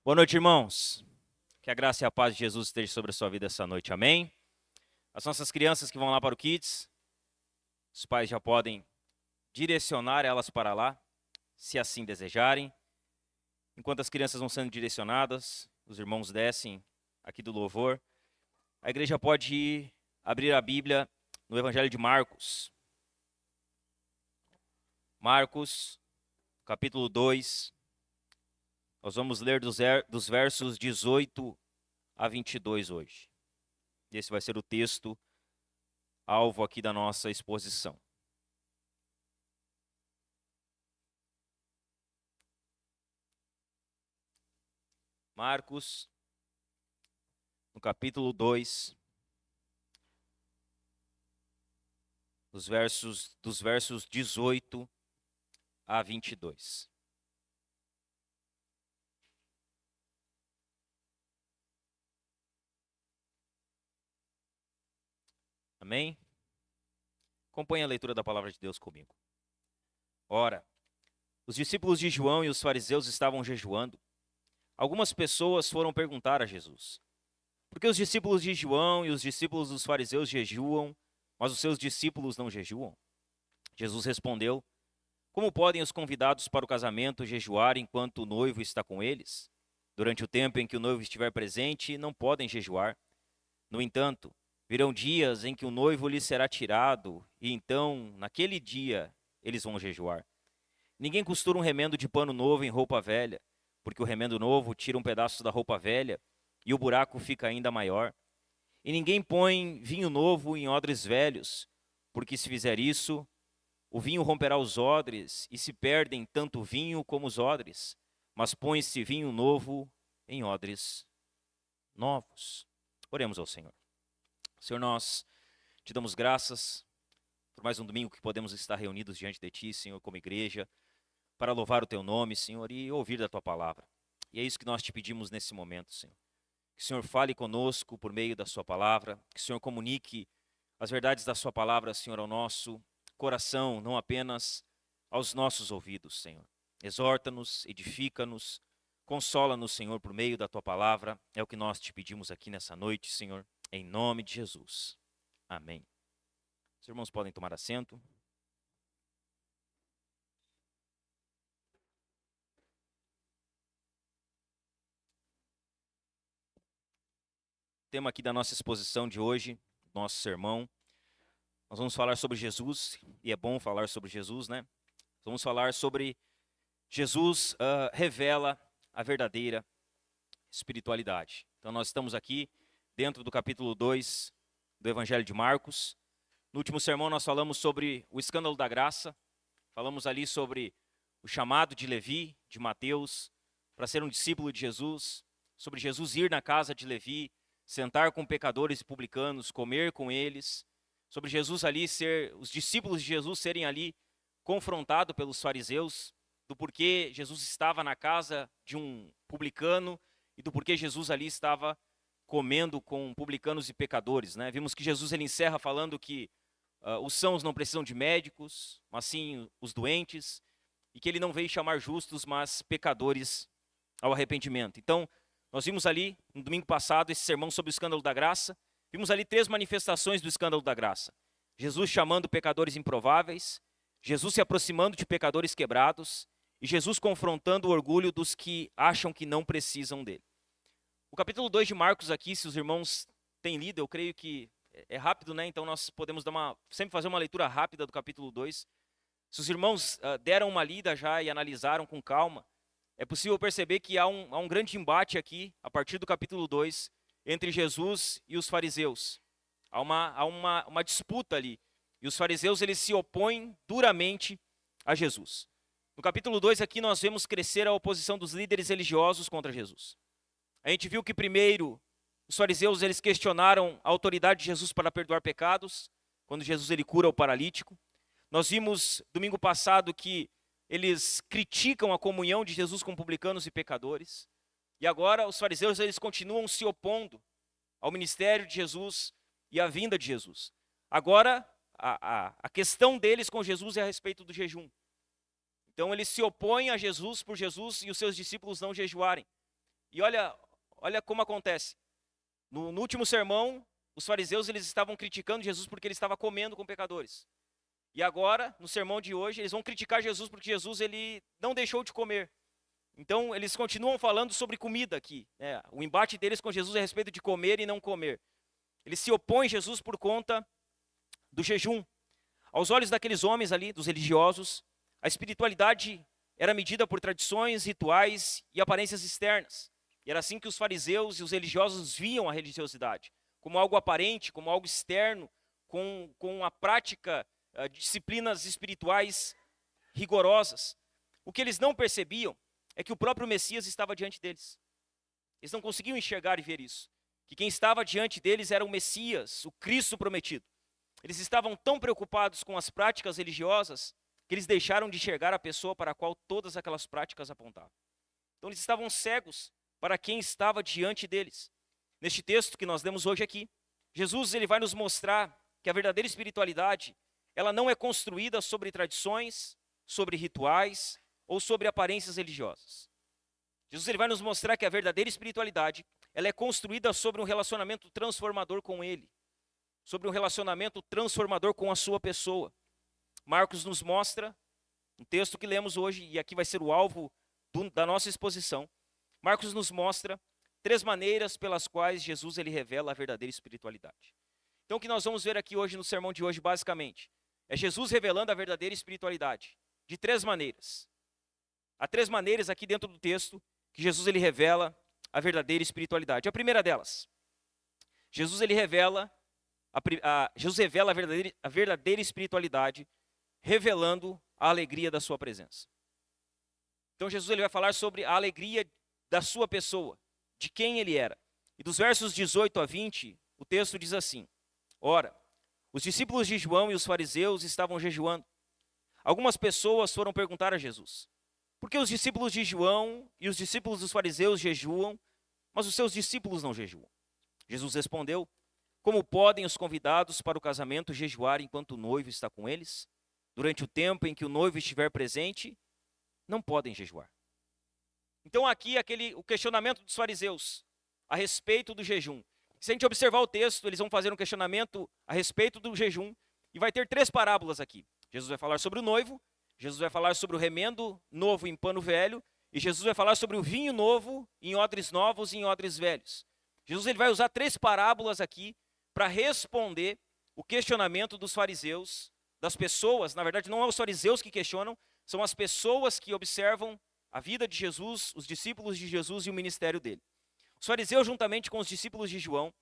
Boa noite, irmãos. Que a graça e a paz de Jesus esteja sobre a sua vida essa noite, amém? As nossas crianças que vão lá para o Kids, os pais já podem direcionar elas para lá, se assim desejarem. Enquanto as crianças vão sendo direcionadas, os irmãos descem aqui do louvor. A igreja pode abrir a Bíblia no Evangelho de Marcos. Marcos, capítulo 2. Nós vamos ler dos versos 18 a 22 hoje. Esse vai ser o texto alvo aqui da nossa exposição. Marcos, no capítulo 2, dos versos 18 a 22. Amém? Acompanhe a leitura da palavra de Deus comigo. Ora, os discípulos de João e os fariseus estavam jejuando. Algumas pessoas foram perguntar a Jesus: por que os discípulos de João e os discípulos dos fariseus jejuam, mas os seus discípulos não jejuam? Jesus respondeu: como podem os convidados para o casamento jejuar enquanto o noivo está com eles? Durante o tempo em que o noivo estiver presente, não podem jejuar. No entanto, virão dias em que o noivo lhes será tirado, e então, naquele dia, eles vão jejuar. Ninguém costura um remendo de pano novo em roupa velha, porque o remendo novo tira um pedaço da roupa velha, e o buraco fica ainda maior. E ninguém põe vinho novo em odres velhos, porque se fizer isso, o vinho romperá os odres, e se perdem tanto o vinho como os odres. Mas põe-se vinho novo em odres novos. Oremos ao Senhor. Senhor, nós te damos graças por mais um domingo que podemos estar reunidos diante de Ti, Senhor, como igreja, para louvar o Teu nome, Senhor, e ouvir da Tua palavra. E é isso que nós te pedimos nesse momento, Senhor. Que o Senhor fale conosco por meio da Sua palavra, que o Senhor comunique as verdades da Sua palavra, Senhor, ao nosso coração, não apenas aos nossos ouvidos, Senhor. Exorta-nos, edifica-nos, consola-nos, Senhor, por meio da Tua palavra. É o que nós te pedimos aqui nessa noite, Senhor, em nome de Jesus. Amém. Os irmãos podem tomar assento. O tema aqui da nossa exposição de hoje, nosso sermão, nós vamos falar sobre Jesus, e é bom falar sobre Jesus, né? Vamos falar sobre Jesus revela a verdadeira espiritualidade. Então nós estamos aqui dentro do capítulo 2 do Evangelho de Marcos. No último sermão nós falamos sobre o escândalo da graça, falamos ali sobre o chamado de Levi, de Mateus, para ser um discípulo de Jesus, sobre Jesus ir na casa de Levi, sentar com pecadores e publicanos, comer com eles, sobre Jesus ali ser, os discípulos de Jesus serem ali confrontados pelos fariseus, do porquê Jesus estava na casa de um publicano e do porquê Jesus ali estava comendo com publicanos e pecadores, né? Vimos que Jesus ele encerra falando que os sãos não precisam de médicos, mas sim os doentes, e que ele não veio chamar justos, mas pecadores ao arrependimento. Então, nós vimos ali, no domingo passado, esse sermão sobre o escândalo da graça. Vimos ali 3 manifestações do escândalo da graça. Jesus chamando pecadores improváveis, Jesus se aproximando de pecadores quebrados, e Jesus confrontando o orgulho dos que acham que não precisam dele. O capítulo 2 de Marcos aqui, se os irmãos têm lido, eu creio que é rápido, né? Então nós podemos sempre fazer uma leitura rápida do capítulo 2. Se os irmãos deram uma lida já e analisaram com calma, é possível perceber que há um grande embate aqui, a partir do capítulo 2, entre Jesus e os fariseus. Há uma disputa ali. E os fariseus eles se opõem duramente a Jesus. No capítulo 2 aqui nós vemos crescer a oposição dos líderes religiosos contra Jesus. A gente viu que primeiro os fariseus eles questionaram a autoridade de Jesus para perdoar pecados, quando Jesus ele cura o paralítico. Nós vimos domingo passado que eles criticam a comunhão de Jesus com publicanos e pecadores. E agora os fariseus eles continuam se opondo ao ministério de Jesus e à vinda de Jesus. Agora a questão deles com Jesus é a respeito do jejum. Então eles se opõem a Jesus por Jesus e os seus discípulos não jejuarem. E olha como acontece. No último sermão, os fariseus eles estavam criticando Jesus porque ele estava comendo com pecadores. E agora, no sermão de hoje, eles vão criticar Jesus porque Jesus ele não deixou de comer. Então, eles continuam falando sobre comida aqui, né? O embate deles com Jesus é a respeito de comer e não comer. Eles se opõem a Jesus por conta do jejum. Aos olhos daqueles homens ali, dos religiosos, a espiritualidade era medida por tradições, rituais e aparências externas. E era assim que os fariseus e os religiosos viam a religiosidade, como algo aparente, como algo externo, com a prática de disciplinas espirituais rigorosas. O que eles não percebiam é que o próprio Messias estava diante deles. Eles não conseguiam enxergar e ver isso. Que quem estava diante deles era o Messias, o Cristo prometido. Eles estavam tão preocupados com as práticas religiosas que eles deixaram de enxergar a pessoa para a qual todas aquelas práticas apontavam. Então eles estavam cegos para quem estava diante deles. Neste texto que nós lemos hoje aqui, Jesus ele vai nos mostrar que a verdadeira espiritualidade, ela não é construída sobre tradições, sobre rituais ou sobre aparências religiosas. Jesus ele vai nos mostrar que a verdadeira espiritualidade, ela é construída sobre um relacionamento transformador com Ele, sobre um relacionamento transformador com a sua pessoa. Marcos nos mostra, um texto que lemos hoje, e aqui vai ser o alvo da nossa exposição. Marcos nos mostra 3 maneiras pelas quais Jesus ele revela a verdadeira espiritualidade. Então o que nós vamos ver aqui hoje no sermão de hoje, basicamente, é Jesus revelando a verdadeira espiritualidade, de 3 maneiras. Há 3 maneiras aqui dentro do texto que Jesus ele revela a verdadeira espiritualidade. A primeira delas, Jesus revela a verdadeira espiritualidade, revelando a alegria da sua presença. Então Jesus ele vai falar sobre a alegria da sua pessoa, de quem ele era. E dos versos 18 a 20, o texto diz assim: Ora, os discípulos de João e os fariseus estavam jejuando. Algumas pessoas foram perguntar a Jesus: por que os discípulos de João e os discípulos dos fariseus jejuam, mas os seus discípulos não jejuam? Jesus respondeu: como podem os convidados para o casamento jejuar enquanto o noivo está com eles? Durante o tempo em que o noivo estiver presente, não podem jejuar. Então aqui o questionamento dos fariseus a respeito do jejum. Se a gente observar o texto, eles vão fazer um questionamento a respeito do jejum e vai ter 3 parábolas aqui. Jesus vai falar sobre o noivo, Jesus vai falar sobre o remendo novo em pano velho e Jesus vai falar sobre o vinho novo em odres novos e em odres velhos. Jesus ele vai usar 3 parábolas aqui para responder o questionamento dos fariseus, das pessoas. Na verdade, não é os fariseus que questionam, são as pessoas que observam a vida de Jesus, os discípulos de Jesus e o ministério dele. Os fariseus, juntamente com os discípulos de João,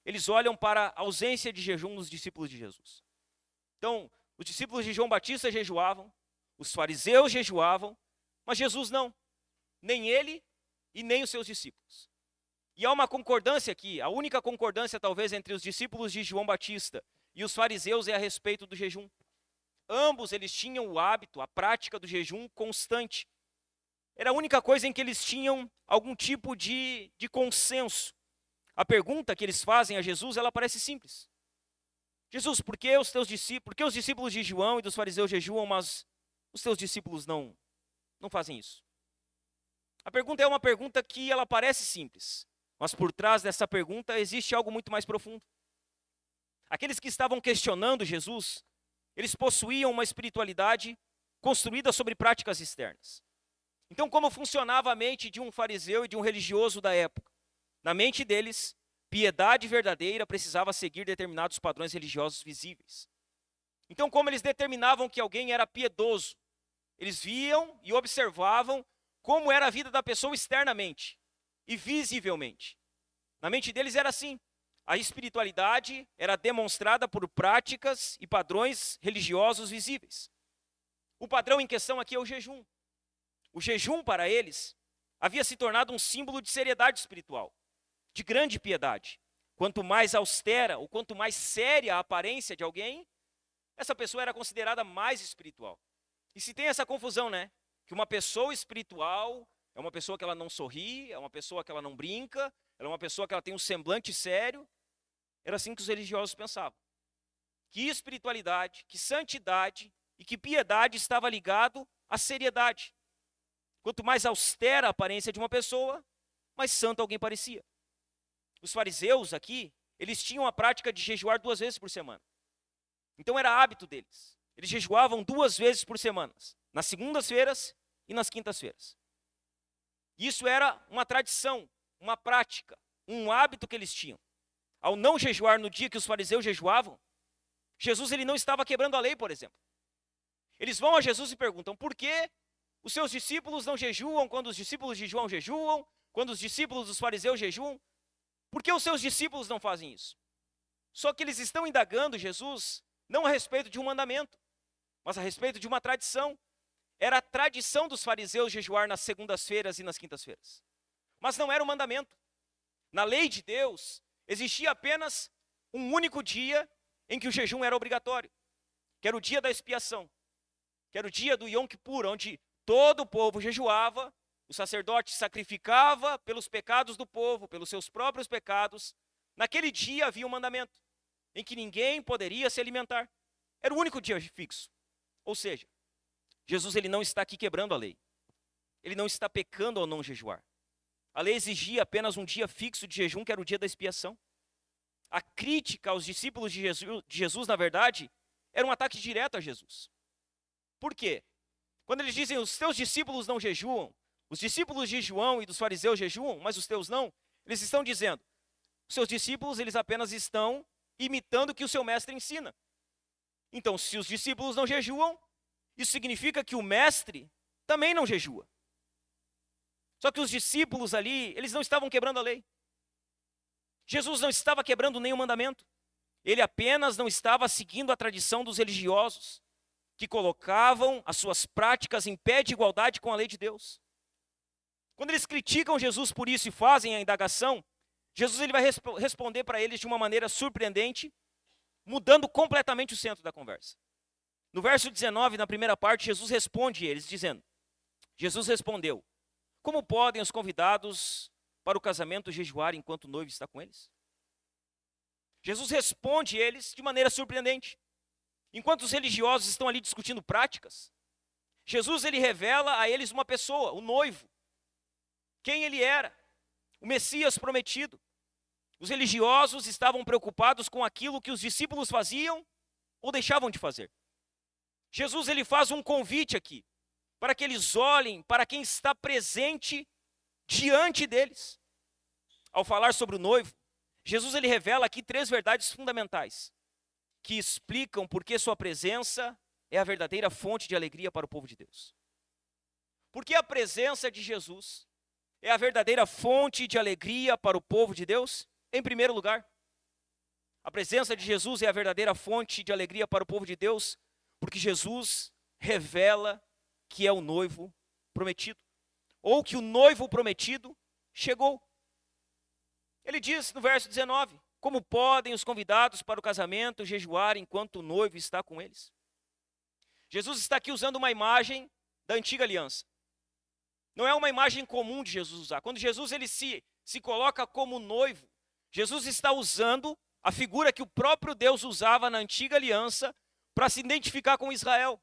eles olham para a ausência de jejum nos discípulos de Jesus. Então, os discípulos de João Batista jejuavam, os fariseus jejuavam, mas Jesus não. Nem ele e nem os seus discípulos. E há uma concordância aqui, a única concordância talvez entre os discípulos de João Batista e os fariseus é a respeito do jejum. Ambos eles tinham o hábito, a prática do jejum constante. Era a única coisa em que eles tinham algum tipo de consenso. A pergunta que eles fazem a Jesus, ela parece simples. Jesus, por que os discípulos de João e dos fariseus jejuam, mas os teus discípulos não fazem isso? A pergunta é uma pergunta que ela parece simples, mas por trás dessa pergunta existe algo muito mais profundo. Aqueles que estavam questionando Jesus, eles possuíam uma espiritualidade construída sobre práticas externas. Então, como funcionava a mente de um fariseu e de um religioso da época? Na mente deles, piedade verdadeira precisava seguir determinados padrões religiosos visíveis. Então, como eles determinavam que alguém era piedoso? Eles viam e observavam como era a vida da pessoa externamente e visivelmente. Na mente deles era assim. A espiritualidade era demonstrada por práticas e padrões religiosos visíveis. O padrão em questão aqui é o jejum. O jejum para eles havia se tornado um símbolo de seriedade espiritual, de grande piedade. Quanto mais austera ou quanto mais séria a aparência de alguém, essa pessoa era considerada mais espiritual. E se tem essa confusão, né? Que uma pessoa espiritual é uma pessoa que ela não sorri, é uma pessoa que ela não brinca, ela é uma pessoa que ela tem um semblante sério. Era assim que os religiosos pensavam. Que espiritualidade, que santidade e que piedade estava ligado à seriedade. Quanto mais austera a aparência de uma pessoa, mas santo alguém parecia. Os fariseus aqui, eles tinham a prática de jejuar 2 vezes por semana. Então era hábito deles. Eles jejuavam 2 vezes por semana, nas segundas-feiras e nas quintas-feiras. Isso era uma tradição, uma prática, um hábito que eles tinham. Ao não jejuar no dia que os fariseus jejuavam, Jesus ele não estava quebrando a lei, por exemplo. Eles vão a Jesus e perguntam: por que os seus discípulos não jejuam quando os discípulos de João jejuam, quando os discípulos dos fariseus jejuam? Por que os seus discípulos não fazem isso? Só que eles estão indagando Jesus não a respeito de um mandamento, mas a respeito de uma tradição. Era a tradição dos fariseus jejuar nas segundas-feiras e nas quintas-feiras. Mas não era um mandamento. Na lei de Deus, existia apenas um único dia em que o jejum era obrigatório, que era o dia da expiação, que era o dia do Yom Kippur, onde todo o povo jejuava, o sacerdote sacrificava pelos pecados do povo, pelos seus próprios pecados. Naquele dia havia um mandamento, em que ninguém poderia se alimentar. Era o único dia fixo. Ou seja, Jesus ele não está aqui quebrando a lei. Ele não está pecando ao não jejuar. A lei exigia apenas um dia fixo de jejum, que era o dia da expiação. A crítica aos discípulos de Jesus, na verdade, era um ataque direto a Jesus. Por quê? Quando eles dizem: os teus discípulos não jejuam, os discípulos de João e dos fariseus jejuam, mas os teus não, eles estão dizendo: os seus discípulos eles apenas estão imitando o que o seu mestre ensina. Então, se os discípulos não jejuam, isso significa que o mestre também não jejua. Só que os discípulos ali, eles não estavam quebrando a lei. Jesus não estava quebrando nenhum mandamento. Ele apenas não estava seguindo a tradição dos religiosos, que colocavam as suas práticas em pé de igualdade com a lei de Deus. Quando eles criticam Jesus por isso e fazem a indagação, Jesus ele vai responder para eles de uma maneira surpreendente, mudando completamente o centro da conversa. No verso 19, na primeira parte, Jesus responde eles, dizendo: Jesus respondeu: como podem os convidados para o casamento jejuar enquanto o noivo está com eles? Jesus responde eles de maneira surpreendente. Enquanto os religiosos estão ali discutindo práticas, Jesus ele revela a eles uma pessoa, o noivo. Quem ele era, o Messias prometido. Os religiosos estavam preocupados com aquilo que os discípulos faziam ou deixavam de fazer. Jesus ele faz um convite aqui, para que eles olhem para quem está presente diante deles. Ao falar sobre o noivo, Jesus ele revela aqui 3 verdades fundamentais, que explicam por que sua presença é a verdadeira fonte de alegria para o povo de Deus. Porque a presença de Jesus é a verdadeira fonte de alegria para o povo de Deus? Em primeiro lugar, a presença de Jesus é a verdadeira fonte de alegria para o povo de Deus, porque Jesus revela que é o noivo prometido, ou que o noivo prometido chegou. Ele diz no verso 19: como podem os convidados para o casamento jejuar enquanto o noivo está com eles? Jesus está aqui usando uma imagem da antiga aliança. Não é uma imagem comum de Jesus usar. Quando Jesus ele se coloca como noivo, Jesus está usando a figura que o próprio Deus usava na antiga aliança para se identificar com Israel.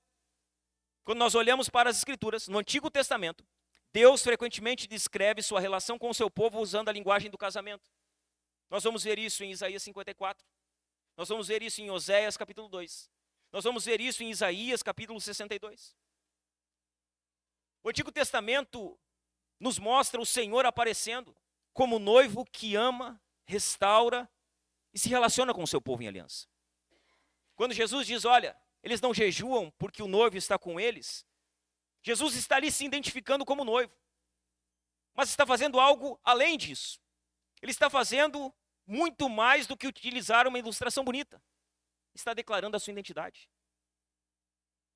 Quando nós olhamos para as Escrituras, no Antigo Testamento, Deus frequentemente descreve sua relação com o seu povo usando a linguagem do casamento. Nós vamos ver isso em Isaías 54. Nós vamos ver isso em Oséias capítulo 2. Nós vamos ver isso em Isaías capítulo 62. O Antigo Testamento nos mostra o Senhor aparecendo como noivo que ama, restaura e se relaciona com o seu povo em aliança. Quando Jesus diz: olha, eles não jejuam porque o noivo está com eles, Jesus está ali se identificando como noivo, mas está fazendo algo além disso. Ele está fazendo muito mais do que utilizar uma ilustração bonita. Está declarando a sua identidade.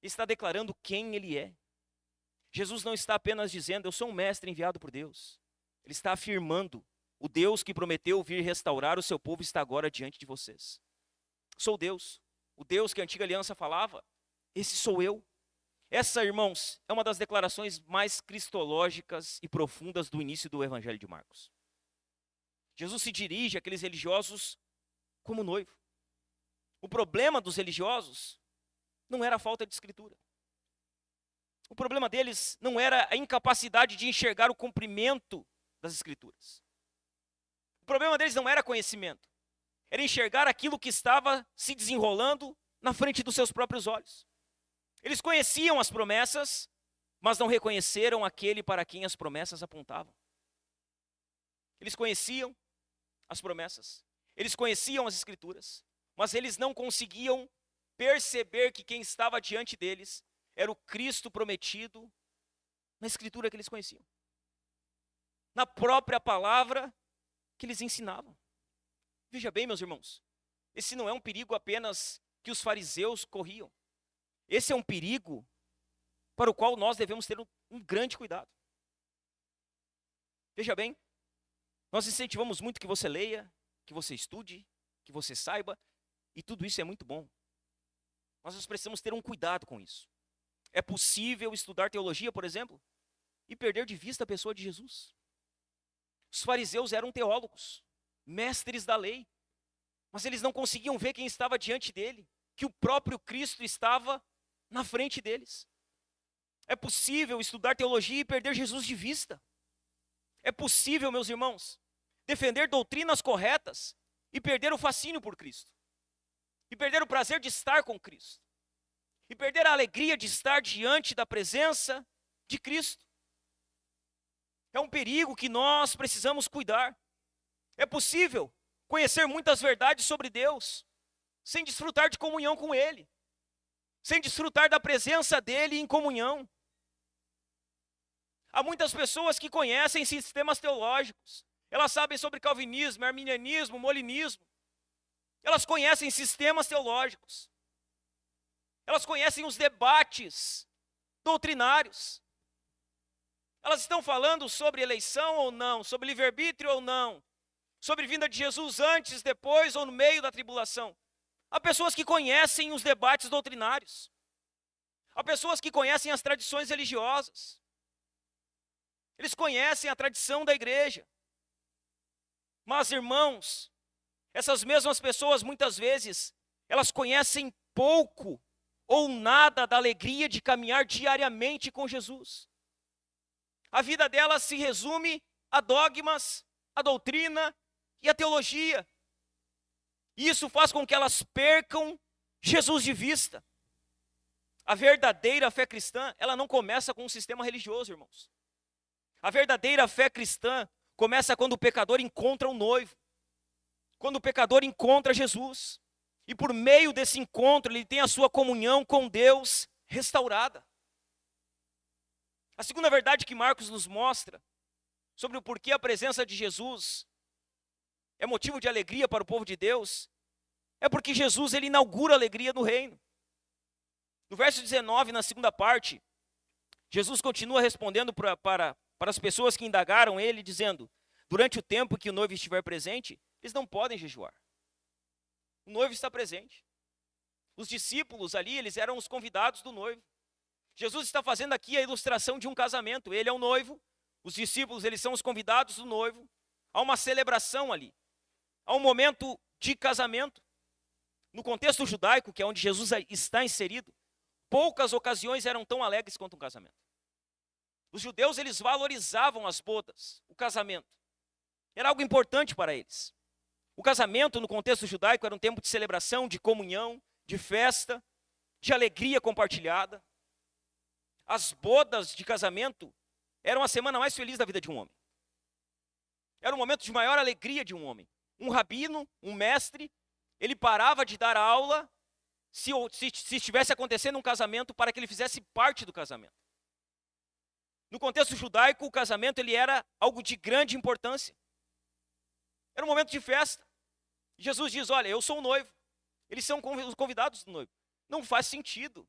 Está declarando quem ele é. Jesus não está apenas dizendo: eu sou um mestre enviado por Deus. Ele está afirmando: o Deus que prometeu vir restaurar o seu povo está agora diante de vocês. Sou Deus, o Deus que a antiga aliança falava, esse sou eu. Essa, irmãos, é uma das declarações mais cristológicas e profundas do início do Evangelho de Marcos. Jesus se dirige àqueles religiosos como noivo. O problema dos religiosos não era a falta de escritura. O problema deles não era a incapacidade de enxergar o cumprimento das Escrituras. O problema deles não era conhecimento, era enxergar aquilo que estava se desenrolando na frente dos seus próprios olhos. Eles conheciam as promessas, mas não reconheceram aquele para quem as promessas apontavam. Eles conheciam as promessas, eles conheciam as Escrituras, mas eles não conseguiam perceber que quem estava diante deles era o Cristo prometido na Escritura que eles conheciam, na própria palavra que eles ensinavam. Veja bem, meus irmãos, esse não é um perigo apenas que os fariseus corriam. Esse é um perigo para o qual nós devemos ter um grande cuidado. Veja bem, nós incentivamos muito que você leia, que você estude, que você saiba, e tudo isso é muito bom. Mas nós precisamos ter um cuidado com isso. É possível estudar teologia, por exemplo, e perder de vista a pessoa de Jesus. Os fariseus eram teólogos, mestres da lei, mas eles não conseguiam ver quem estava diante dele, que o próprio Cristo estava na frente deles. É possível estudar teologia e perder Jesus de vista. É possível, meus irmãos, defender doutrinas corretas e perder o fascínio por Cristo, e perder o prazer de estar com Cristo, e perder a alegria de estar diante da presença de Cristo. É um perigo que nós precisamos cuidar. É possível conhecer muitas verdades sobre Deus, sem desfrutar de comunhão com Ele, sem desfrutar da presença dEle em comunhão. Há muitas pessoas que conhecem sistemas teológicos, elas sabem sobre calvinismo, arminianismo, molinismo, elas conhecem sistemas teológicos, elas conhecem os debates doutrinários, elas estão falando sobre eleição ou não, sobre livre-arbítrio ou não, sobre vinda de Jesus antes, depois ou no meio da tribulação. Há pessoas que conhecem os debates doutrinários, há pessoas que conhecem as tradições religiosas, eles conhecem a tradição da igreja. Mas, irmãos, essas mesmas pessoas, muitas vezes, elas conhecem pouco ou nada da alegria de caminhar diariamente com Jesus. A vida delas se resume a dogmas, a doutrina e a teologia. E isso faz com que elas percam Jesus de vista. A verdadeira fé cristã, ela não começa com um sistema religioso, irmãos. A verdadeira fé cristã começa quando o pecador encontra o noivo, quando o pecador encontra Jesus, e por meio desse encontro ele tem a sua comunhão com Deus restaurada. A segunda verdade que Marcos nos mostra sobre o porquê a presença de Jesus é motivo de alegria para o povo de Deus, é porque Jesus ele inaugura a alegria no reino. No verso 19, na segunda parte, Jesus continua respondendo para as pessoas que indagaram ele, dizendo: durante o tempo que o noivo estiver presente, eles não podem jejuar. O noivo está presente. Os discípulos ali, eles eram os convidados do noivo. Jesus está fazendo aqui a ilustração de um casamento. Ele é o noivo, os discípulos, eles são os convidados do noivo. Há uma celebração ali. Há um momento de casamento. No contexto judaico, que é onde Jesus está inserido, poucas ocasiões eram tão alegres quanto um casamento. Os judeus, eles valorizavam as bodas, o casamento. Era algo importante para eles. O casamento, no contexto judaico, era um tempo de celebração, de comunhão, de festa, de alegria compartilhada. As bodas de casamento eram a semana mais feliz da vida de um homem. Era o momento de maior alegria de um homem. Um rabino, um mestre, ele parava de dar aula se estivesse acontecendo um casamento para que ele fizesse parte do casamento. No contexto judaico, o casamento ele era algo de grande importância. Era um momento de festa. Jesus diz: olha, eu sou o noivo. Eles são os convidados do noivo. Não faz sentido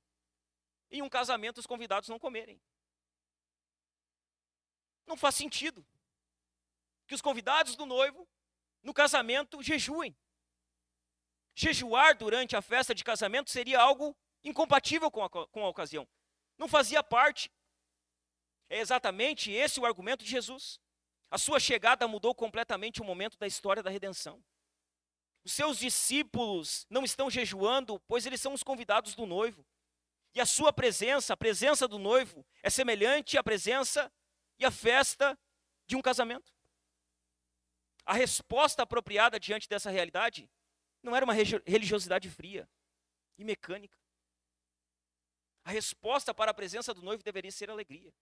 em um casamento os convidados não comerem. Não faz sentido que os convidados do noivo, no casamento, jejuem. Jejuar durante a festa de casamento seria algo incompatível com a ocasião. Não fazia parte. É exatamente esse o argumento de Jesus. A sua chegada mudou completamente o momento da história da redenção. Os seus discípulos não estão jejuando, pois eles são os convidados do noivo. E a sua presença, a presença do noivo, é semelhante à presença e à festa de um casamento. A resposta apropriada diante dessa realidade não era uma religiosidade fria e mecânica. A resposta para a presença do noivo deveria ser alegria.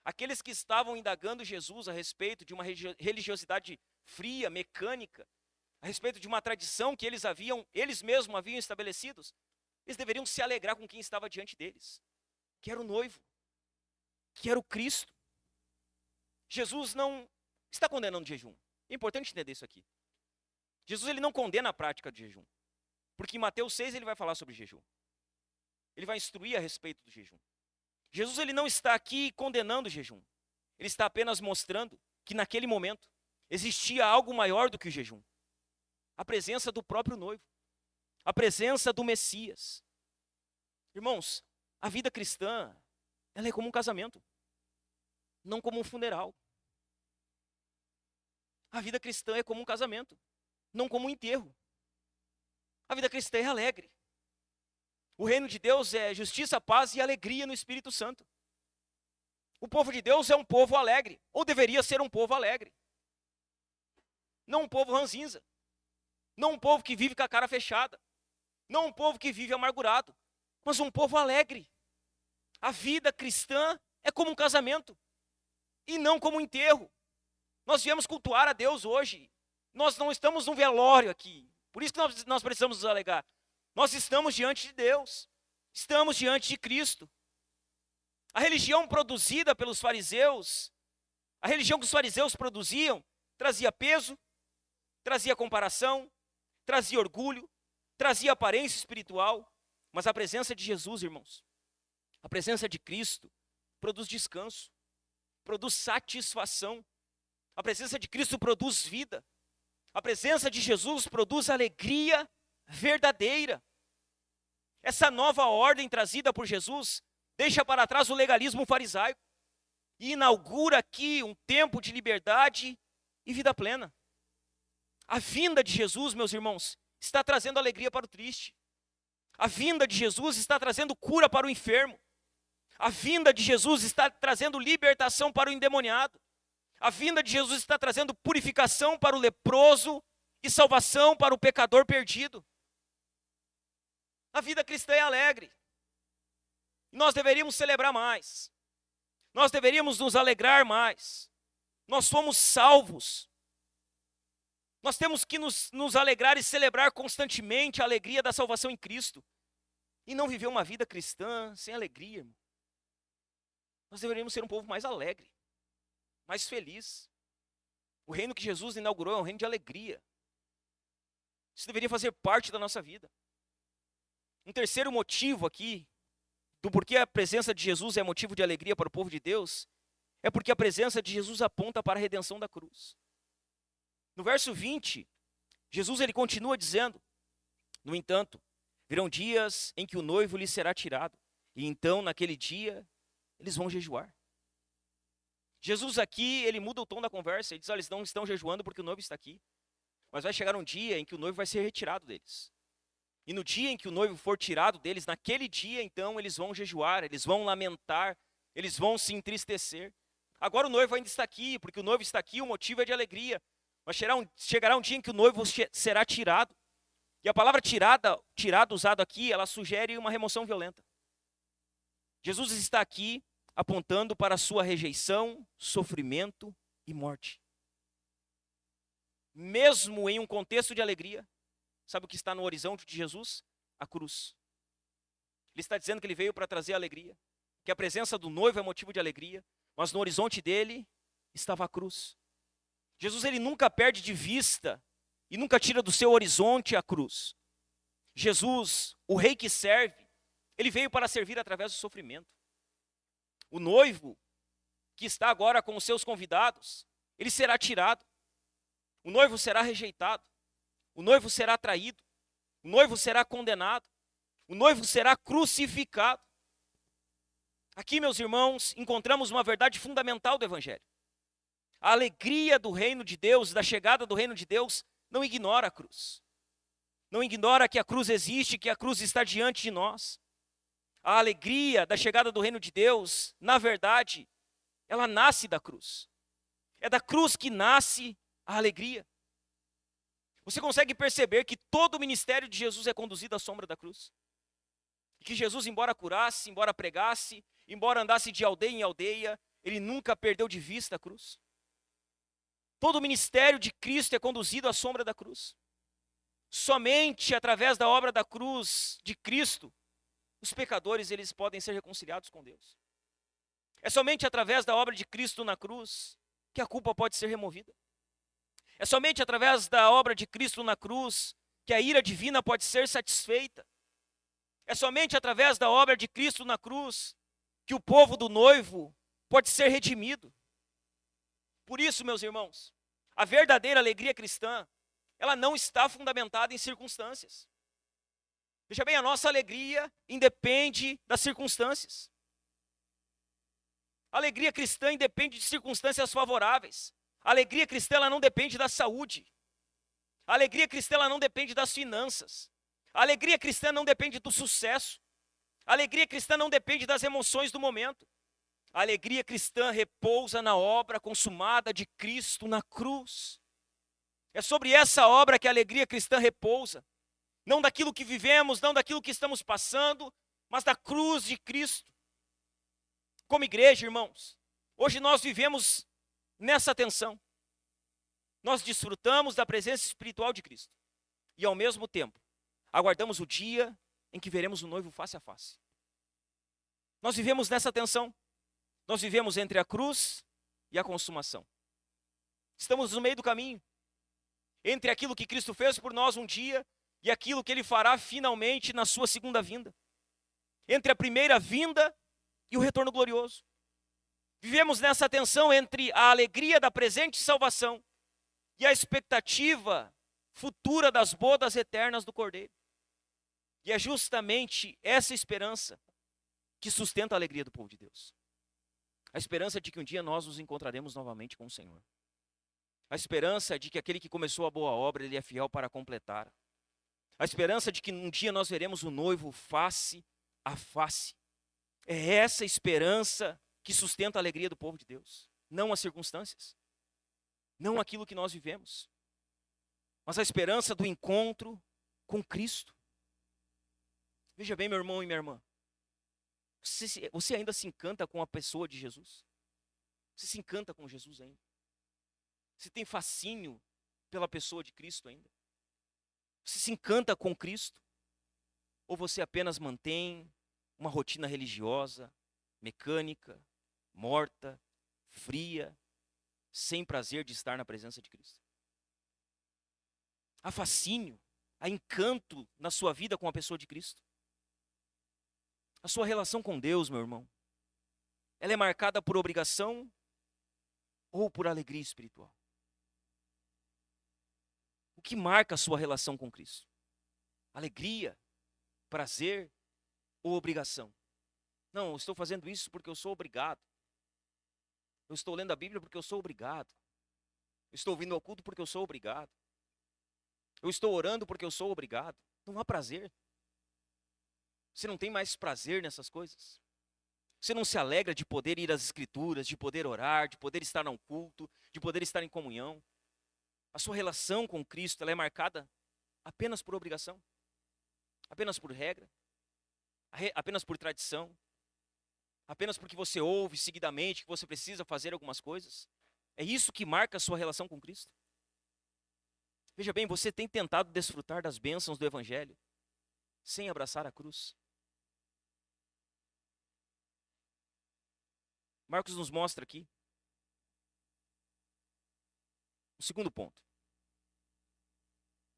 Aqueles que estavam indagando Jesus a respeito de uma religiosidade fria, mecânica, a respeito de uma tradição que eles mesmos haviam estabelecidos, eles deveriam se alegrar com quem estava diante deles, que era o noivo, que era o Cristo. Jesus não está condenando o jejum. É importante entender isso aqui. Jesus ele não condena a prática de jejum, porque em Mateus 6 ele vai falar sobre jejum. Ele vai instruir a respeito do jejum. Jesus ele não está aqui condenando o jejum. Ele está apenas mostrando que naquele momento existia algo maior do que o jejum. A presença do próprio noivo. A presença do Messias. Irmãos, a vida cristã, ela é como um casamento, não como um funeral. A vida cristã é como um casamento, não como um enterro. A vida cristã é alegre. O reino de Deus é justiça, paz e alegria no Espírito Santo. O povo de Deus é um povo alegre, ou deveria ser um povo alegre. Não um povo ranzinza. Não um povo que vive com a cara fechada. Não um povo que vive amargurado, mas um povo alegre. A vida cristã é como um casamento e não como um enterro. Nós viemos cultuar a Deus hoje. Nós não estamos num velório aqui. Por isso que nós precisamos nos alegrar. Nós estamos diante de Deus. Estamos diante de Cristo. A religião produzida pelos fariseus, a religião que os fariseus produziam, trazia peso, trazia comparação, trazia orgulho, trazia aparência espiritual. Mas a presença de Jesus, irmãos, a presença de Cristo, produz descanso, produz satisfação. A presença de Cristo produz vida. A presença de Jesus produz alegria verdadeira. Essa nova ordem trazida por Jesus deixa para trás o legalismo farisaico e inaugura aqui um tempo de liberdade e vida plena. A vinda de Jesus, meus irmãos, está trazendo alegria para o triste. A vinda de Jesus está trazendo cura para o enfermo. A vinda de Jesus está trazendo libertação para o endemoniado. A vinda de Jesus está trazendo purificação para o leproso e salvação para o pecador perdido. A vida cristã é alegre. Nós deveríamos celebrar mais. Nós deveríamos nos alegrar mais. Nós somos salvos. Nós temos que nos alegrar e celebrar constantemente a alegria da salvação em Cristo. E não viver uma vida cristã sem alegria, irmão. Nós deveríamos ser um povo mais alegre, mais feliz. O reino que Jesus inaugurou é um reino de alegria. Isso deveria fazer parte da nossa vida. Um terceiro motivo aqui, do porquê a presença de Jesus é motivo de alegria para o povo de Deus, é porque a presença de Jesus aponta para a redenção da cruz. No verso 20, Jesus ele continua dizendo: no entanto, virão dias em que o noivo lhe será tirado, e então naquele dia eles vão jejuar. Jesus aqui, ele muda o tom da conversa, ele diz: olha, eles não estão jejuando porque o noivo está aqui, mas vai chegar um dia em que o noivo vai ser retirado deles. E no dia em que o noivo for tirado deles, naquele dia então eles vão jejuar, eles vão lamentar, eles vão se entristecer. Agora o noivo ainda está aqui, porque o noivo está aqui, o motivo é de alegria. Mas chegará um dia em que o noivo será tirado. E a palavra tirado usada aqui, ela sugere uma remoção violenta. Jesus está aqui apontando para a sua rejeição, sofrimento e morte. Mesmo em um contexto de alegria, sabe o que está no horizonte de Jesus? A cruz. Ele está dizendo que ele veio para trazer alegria, que a presença do noivo é motivo de alegria, mas no horizonte dele estava a cruz. Jesus ele nunca perde de vista e nunca tira do seu horizonte a cruz. Jesus, o rei que serve, ele veio para servir através do sofrimento. O noivo, que está agora com os seus convidados, ele será tirado. O noivo será rejeitado. O noivo será traído. O noivo será condenado. O noivo será crucificado. Aqui, meus irmãos, encontramos uma verdade fundamental do Evangelho. A alegria do reino de Deus, da chegada do reino de Deus, não ignora a cruz. Não ignora que a cruz existe, que a cruz está diante de nós. A alegria da chegada do reino de Deus, na verdade, ela nasce da cruz. É da cruz que nasce a alegria. Você consegue perceber que todo o ministério de Jesus é conduzido à sombra da cruz? E que Jesus, embora curasse, embora pregasse, embora andasse de aldeia em aldeia, ele nunca perdeu de vista a cruz. Todo o ministério de Cristo é conduzido à sombra da cruz. Somente através da obra da cruz de Cristo, os pecadores eles podem ser reconciliados com Deus. É somente através da obra de Cristo na cruz que a culpa pode ser removida. É somente através da obra de Cristo na cruz que a ira divina pode ser satisfeita. É somente através da obra de Cristo na cruz que o povo do noivo pode ser redimido. Por isso, meus irmãos, a verdadeira alegria cristã, ela não está fundamentada em circunstâncias. Veja bem, a nossa alegria independe das circunstâncias. A alegria cristã independe de circunstâncias favoráveis. A alegria cristã ela não depende da saúde. A alegria cristã ela não depende das finanças. A alegria cristã não depende do sucesso. A alegria cristã não depende das emoções do momento. A alegria cristã repousa na obra consumada de Cristo na cruz. É sobre essa obra que a alegria cristã repousa. Não daquilo que vivemos, não daquilo que estamos passando, mas da cruz de Cristo. Como igreja, irmãos, hoje nós vivemos nessa tensão. Nós desfrutamos da presença espiritual de Cristo. E ao mesmo tempo, aguardamos o dia em que veremos o noivo face a face. Nós vivemos nessa tensão. Nós vivemos entre a cruz e a consumação. Estamos no meio do caminho. Entre aquilo que Cristo fez por nós um dia e aquilo que Ele fará finalmente na sua segunda vinda. Entre a primeira vinda e o retorno glorioso. Vivemos nessa tensão entre a alegria da presente salvação e a expectativa futura das bodas eternas do Cordeiro. E é justamente essa esperança que sustenta a alegria do povo de Deus. A esperança de que um dia nós nos encontraremos novamente com o Senhor. A esperança de que aquele que começou a boa obra, Ele é fiel para completar. A esperança de que um dia nós veremos o noivo face a face. É essa esperança que sustenta a alegria do povo de Deus. Não as circunstâncias. Não aquilo que nós vivemos. Mas a esperança do encontro com Cristo. Veja bem, meu irmão e minha irmã. Você ainda se encanta com a pessoa de Jesus? Você se encanta com Jesus ainda? Você tem fascínio pela pessoa de Cristo ainda? Você se encanta com Cristo? Ou você apenas mantém uma rotina religiosa, mecânica, morta, fria, sem prazer de estar na presença de Cristo? Há fascínio, há encanto na sua vida com a pessoa de Cristo? A sua relação com Deus, meu irmão, ela é marcada por obrigação ou por alegria espiritual? O que marca a sua relação com Cristo? Alegria, prazer ou obrigação? Não, eu estou fazendo isso porque eu sou obrigado. Eu estou lendo a Bíblia porque eu sou obrigado. Eu estou ouvindo ao culto porque eu sou obrigado. Eu estou orando porque eu sou obrigado. Não há prazer. Você não tem mais prazer nessas coisas? Você não se alegra de poder ir às Escrituras, de poder orar, de poder estar num culto, de poder estar em comunhão? A sua relação com Cristo ela é marcada apenas por obrigação? Apenas por regra? Apenas por tradição? Apenas porque você ouve seguidamente que você precisa fazer algumas coisas? É isso que marca a sua relação com Cristo? Veja bem, você tem tentado desfrutar das bênçãos do Evangelho sem abraçar a cruz? Marcos nos mostra aqui o segundo ponto.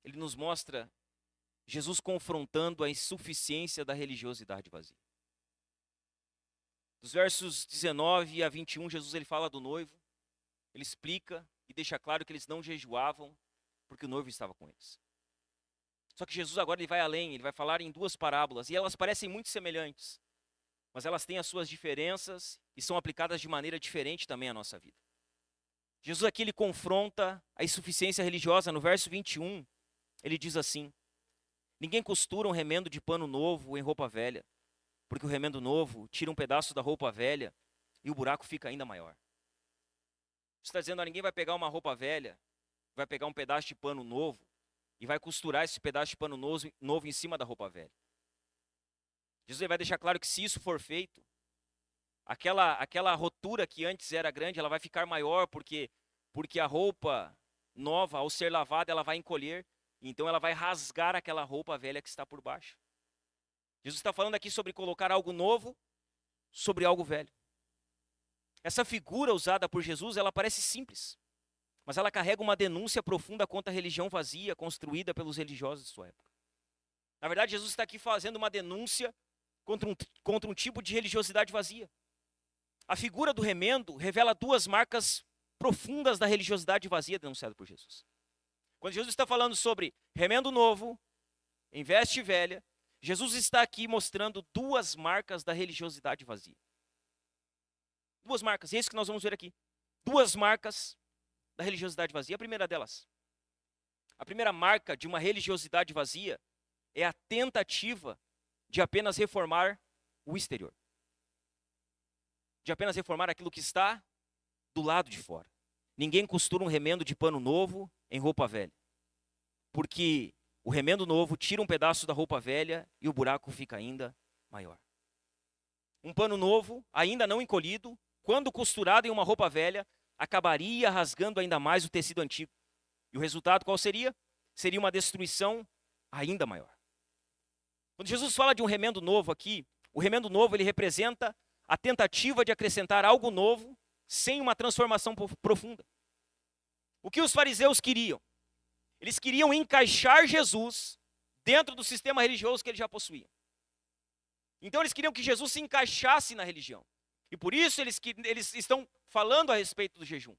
Ele nos mostra Jesus confrontando a insuficiência da religiosidade vazia. Dos versos 19 a 21, Jesus ele fala do noivo, ele explica e deixa claro que eles não jejuavam porque o noivo estava com eles. Só que Jesus agora ele vai além, ele vai falar em duas parábolas e elas parecem muito semelhantes, mas elas têm as suas diferenças e são aplicadas de maneira diferente também à nossa vida. Jesus aqui ele confronta a insuficiência religiosa. No verso 21, ele diz assim: ninguém costura um remendo de pano novo em roupa velha, porque o remendo novo tira um pedaço da roupa velha e o buraco fica ainda maior. Você está dizendo, ninguém vai pegar uma roupa velha vai pegar um pedaço de pano novo e vai costurar esse pedaço de pano novo em cima da roupa velha. Jesus vai deixar claro que se isso for feito, aquela rotura que antes era grande, ela vai ficar maior porque a roupa nova, ao ser lavada, ela vai encolher, então ela vai rasgar aquela roupa velha que está por baixo. Jesus está falando aqui sobre colocar algo novo sobre algo velho. Essa figura usada por Jesus, ela parece simples, mas ela carrega uma denúncia profunda contra a religião vazia construída pelos religiosos de sua época. Na verdade, Jesus está aqui fazendo uma denúncia contra um tipo de religiosidade vazia. A figura do remendo revela duas marcas profundas da religiosidade vazia denunciada por Jesus. Quando Jesus está falando sobre remendo novo em veste velha, Jesus está aqui mostrando duas marcas da religiosidade vazia. Duas marcas, e é isso que nós vamos ver aqui. Duas marcas da religiosidade vazia. A primeira delas, a primeira marca de uma religiosidade vazia é a tentativa de apenas reformar o exterior. De apenas reformar aquilo que está do lado de fora. Ninguém costura um remendo de pano novo em roupa velha. Porque o remendo novo tira um pedaço da roupa velha e o buraco fica ainda maior. Um pano novo, ainda não encolhido, quando costurado em uma roupa velha, acabaria rasgando ainda mais o tecido antigo. E o resultado qual seria? Seria uma destruição ainda maior. Quando Jesus fala de um remendo novo aqui, o remendo novo ele representa a tentativa de acrescentar algo novo sem uma transformação profunda. O que os fariseus queriam? Eles queriam encaixar Jesus dentro do sistema religioso que eles já possuíam. Então eles queriam que Jesus se encaixasse na religião. E por isso eles estão falando a respeito do jejum.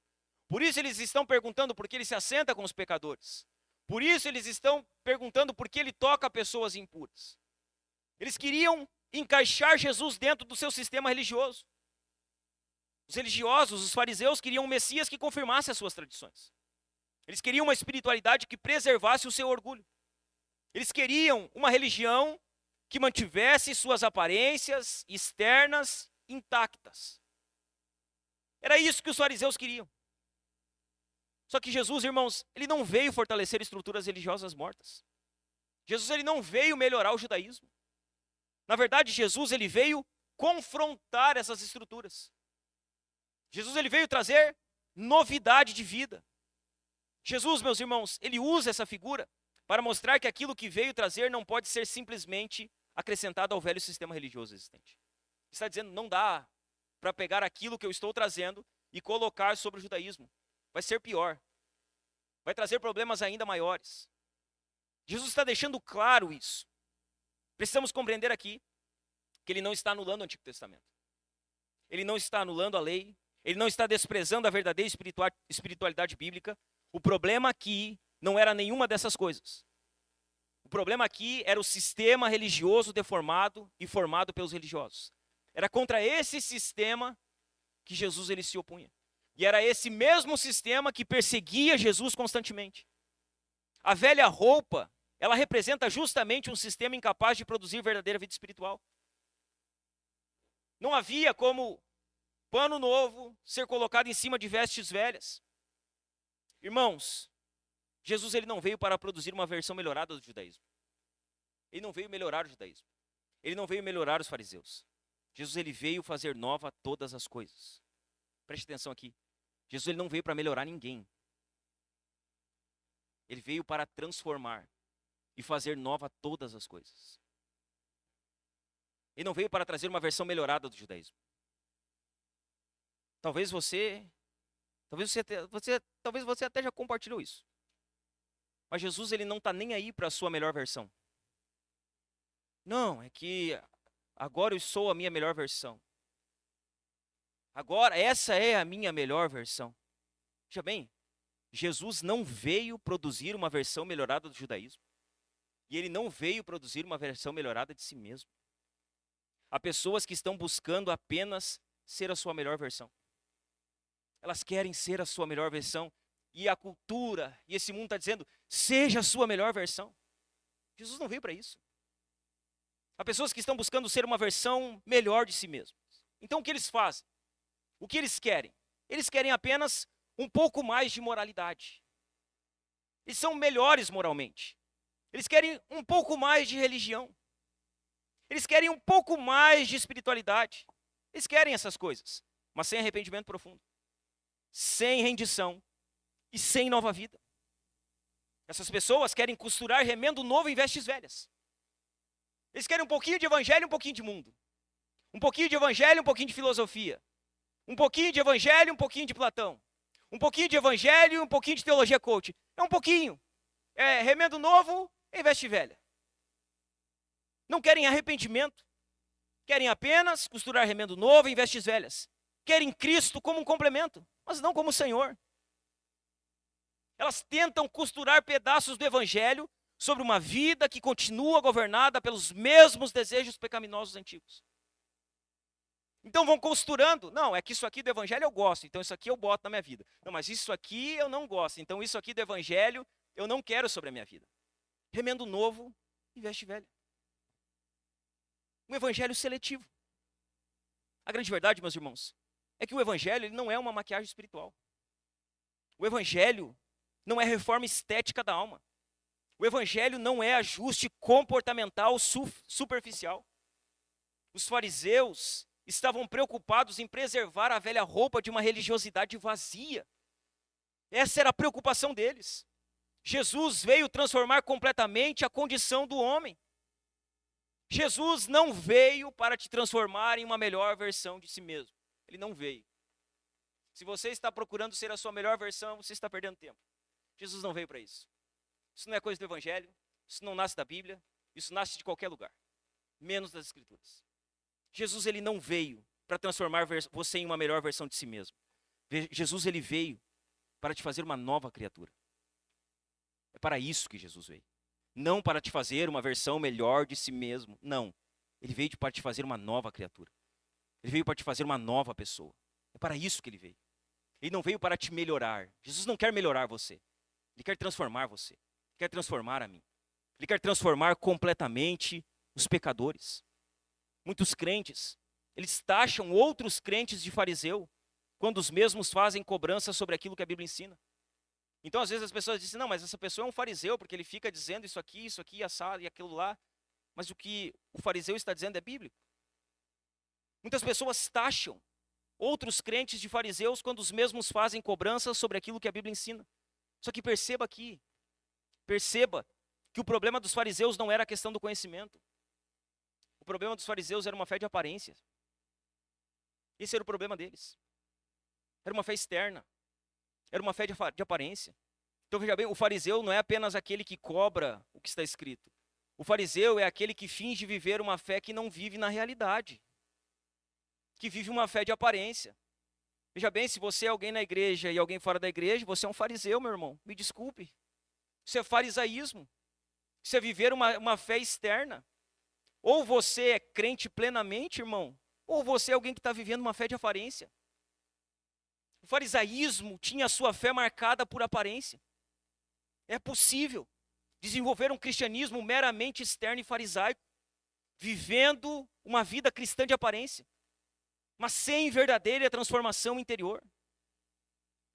Por isso eles estão perguntando por que ele se assenta com os pecadores. Por isso eles estão perguntando por que ele toca pessoas impuras. Eles queriam encaixar Jesus dentro do seu sistema religioso. Os religiosos, os fariseus, queriam um Messias que confirmasse as suas tradições. Eles queriam uma espiritualidade que preservasse o seu orgulho. Eles queriam uma religião que mantivesse suas aparências externas intactas. Era isso que os fariseus queriam. Só que Jesus, irmãos, ele não veio fortalecer estruturas religiosas mortas. Jesus ele não veio melhorar o judaísmo. Na verdade, Jesus ele veio confrontar essas estruturas. Jesus ele veio trazer novidade de vida. Jesus, meus irmãos, ele usa essa figura para mostrar que aquilo que veio trazer não pode ser simplesmente acrescentado ao velho sistema religioso existente. Ele está dizendo, não dá para pegar aquilo que eu estou trazendo e colocar sobre o judaísmo. Vai ser pior. Vai trazer problemas ainda maiores. Jesus está deixando claro isso. Precisamos compreender aqui que ele não está anulando o Antigo Testamento. Ele não está anulando a lei. Ele não está desprezando a verdadeira espiritualidade bíblica. O problema aqui não era nenhuma dessas coisas. O problema aqui era o sistema religioso deformado e formado pelos religiosos. Era contra esse sistema que Jesus ele se opunha. E era esse mesmo sistema que perseguia Jesus constantemente. A velha roupa, ela representa justamente um sistema incapaz de produzir verdadeira vida espiritual. Não havia como pano novo ser colocado em cima de vestes velhas. Irmãos, Jesus ele não veio para produzir uma versão melhorada do judaísmo. Ele não veio melhorar o judaísmo. Ele não veio melhorar os fariseus. Jesus ele veio fazer nova todas as coisas. Preste atenção aqui. Jesus ele não veio para melhorar ninguém. Ele veio para transformar e fazer nova todas as coisas. Ele não veio para trazer uma versão melhorada do judaísmo. Talvez você até já compartilhou isso. Mas Jesus ele não está nem aí para a sua melhor versão. Não, é que agora eu sou a minha melhor versão. Agora, essa é a minha melhor versão. Veja bem, Jesus não veio produzir uma versão melhorada do judaísmo. E ele não veio produzir uma versão melhorada de si mesmo. Há pessoas que estão buscando apenas ser a sua melhor versão. Elas querem ser a sua melhor versão. E a cultura e esse mundo está dizendo, seja a sua melhor versão. Jesus não veio para isso. Há pessoas que estão buscando ser uma versão melhor de si mesmos. Então o que eles fazem? O que eles querem? Eles querem apenas um pouco mais de moralidade. Eles são melhores moralmente. Eles querem um pouco mais de religião. Eles querem um pouco mais de espiritualidade. Eles querem essas coisas, mas sem arrependimento profundo, sem rendição e sem nova vida. Essas pessoas querem costurar remendo novo em vestes velhas. Eles querem um pouquinho de evangelho e um pouquinho de mundo. Um pouquinho de evangelho e um pouquinho de filosofia. Um pouquinho de evangelho e um pouquinho de Platão. Um pouquinho de evangelho e um pouquinho de teologia coach. É um pouquinho. É remendo novo em veste velha. Não querem arrependimento. Querem apenas costurar remendo novo em vestes velhas. Querem Cristo como um complemento, mas não como Senhor. Elas tentam costurar pedaços do evangelho sobre uma vida que continua governada pelos mesmos desejos pecaminosos antigos. Então vão costurando. Não, é que isso aqui do evangelho eu gosto, então isso aqui eu boto na minha vida. Não, mas isso aqui eu não gosto, então isso aqui do evangelho eu não quero sobre a minha vida. Remendo novo e veste velha. Um evangelho seletivo. A grande verdade, meus irmãos, é que o evangelho ele não é uma maquiagem espiritual. O evangelho não é reforma estética da alma. O evangelho não é ajuste comportamental superficial. Os fariseus estavam preocupados em preservar a velha roupa de uma religiosidade vazia. Essa era a preocupação deles. Jesus veio transformar completamente a condição do homem. Jesus não veio para te transformar em uma melhor versão de si mesmo. Ele não veio. Se você está procurando ser a sua melhor versão, você está perdendo tempo. Jesus não veio para isso. Isso não é coisa do evangelho, isso não nasce da Bíblia, isso nasce de qualquer lugar, menos das Escrituras. Jesus ele não veio para transformar você em uma melhor versão de si mesmo. Jesus ele veio para te fazer uma nova criatura. É para isso que Jesus veio. Não para te fazer uma versão melhor de si mesmo. Não. Ele veio para te fazer uma nova criatura. Ele veio para te fazer uma nova pessoa. É para isso que ele veio. Ele não veio para te melhorar. Jesus não quer melhorar você. Ele quer transformar você. Ele quer transformar a mim. Ele quer transformar completamente os pecadores. Muitos crentes, eles taxam outros crentes de fariseu, quando os mesmos fazem cobrança sobre aquilo que a Bíblia ensina. Então, às vezes, as pessoas dizem, não, mas essa pessoa é um fariseu, porque ele fica dizendo isso aqui, assado e aquilo lá. Mas o que o fariseu está dizendo é bíblico. Muitas pessoas taxam outros crentes de fariseus quando os mesmos fazem cobranças sobre aquilo que a Bíblia ensina. Só que perceba que o problema dos fariseus não era a questão do conhecimento. O problema dos fariseus era uma fé de aparência. Esse era o problema deles. Era uma fé externa. Era uma fé de aparência. Então veja bem, o fariseu não é apenas aquele que cobra o que está escrito. O fariseu é aquele que finge viver uma fé que não vive na realidade. Que vive uma fé de aparência. Veja bem, se você é alguém na igreja e alguém fora da igreja, você é um fariseu, meu irmão. Me desculpe. Isso é farisaísmo. Isso é viver uma fé externa. Ou você é crente plenamente, irmão, ou você é alguém que está vivendo uma fé de aparência. O farisaísmo tinha a sua fé marcada por aparência. É possível desenvolver um cristianismo meramente externo e farisaico, vivendo uma vida cristã de aparência, mas sem verdadeira transformação interior.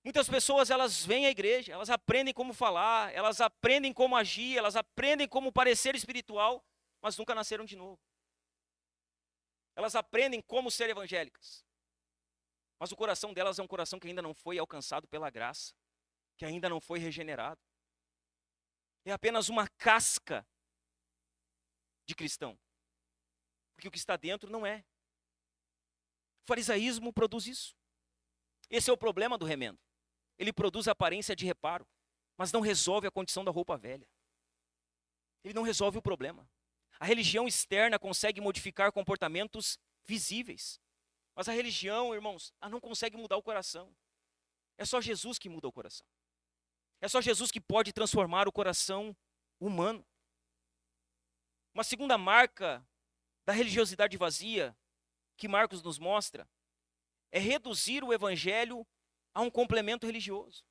Muitas pessoas, elas vêm à igreja, elas aprendem como falar, elas aprendem como agir, elas aprendem como parecer espiritual, mas nunca nasceram de novo. Elas aprendem como ser evangélicas, mas o coração delas é um coração que ainda não foi alcançado pela graça, que ainda não foi regenerado. É apenas uma casca de cristão, porque o que está dentro não é. O farisaísmo produz isso. Esse é o problema do remendo. Ele produz a aparência de reparo, mas não resolve a condição da roupa velha. Ele não resolve o problema. A religião externa consegue modificar comportamentos visíveis. Mas a religião, irmãos, ela não consegue mudar o coração. É só Jesus que muda o coração. É só Jesus que pode transformar o coração humano. Uma segunda marca da religiosidade vazia que Marcos nos mostra é reduzir o evangelho a um complemento religioso.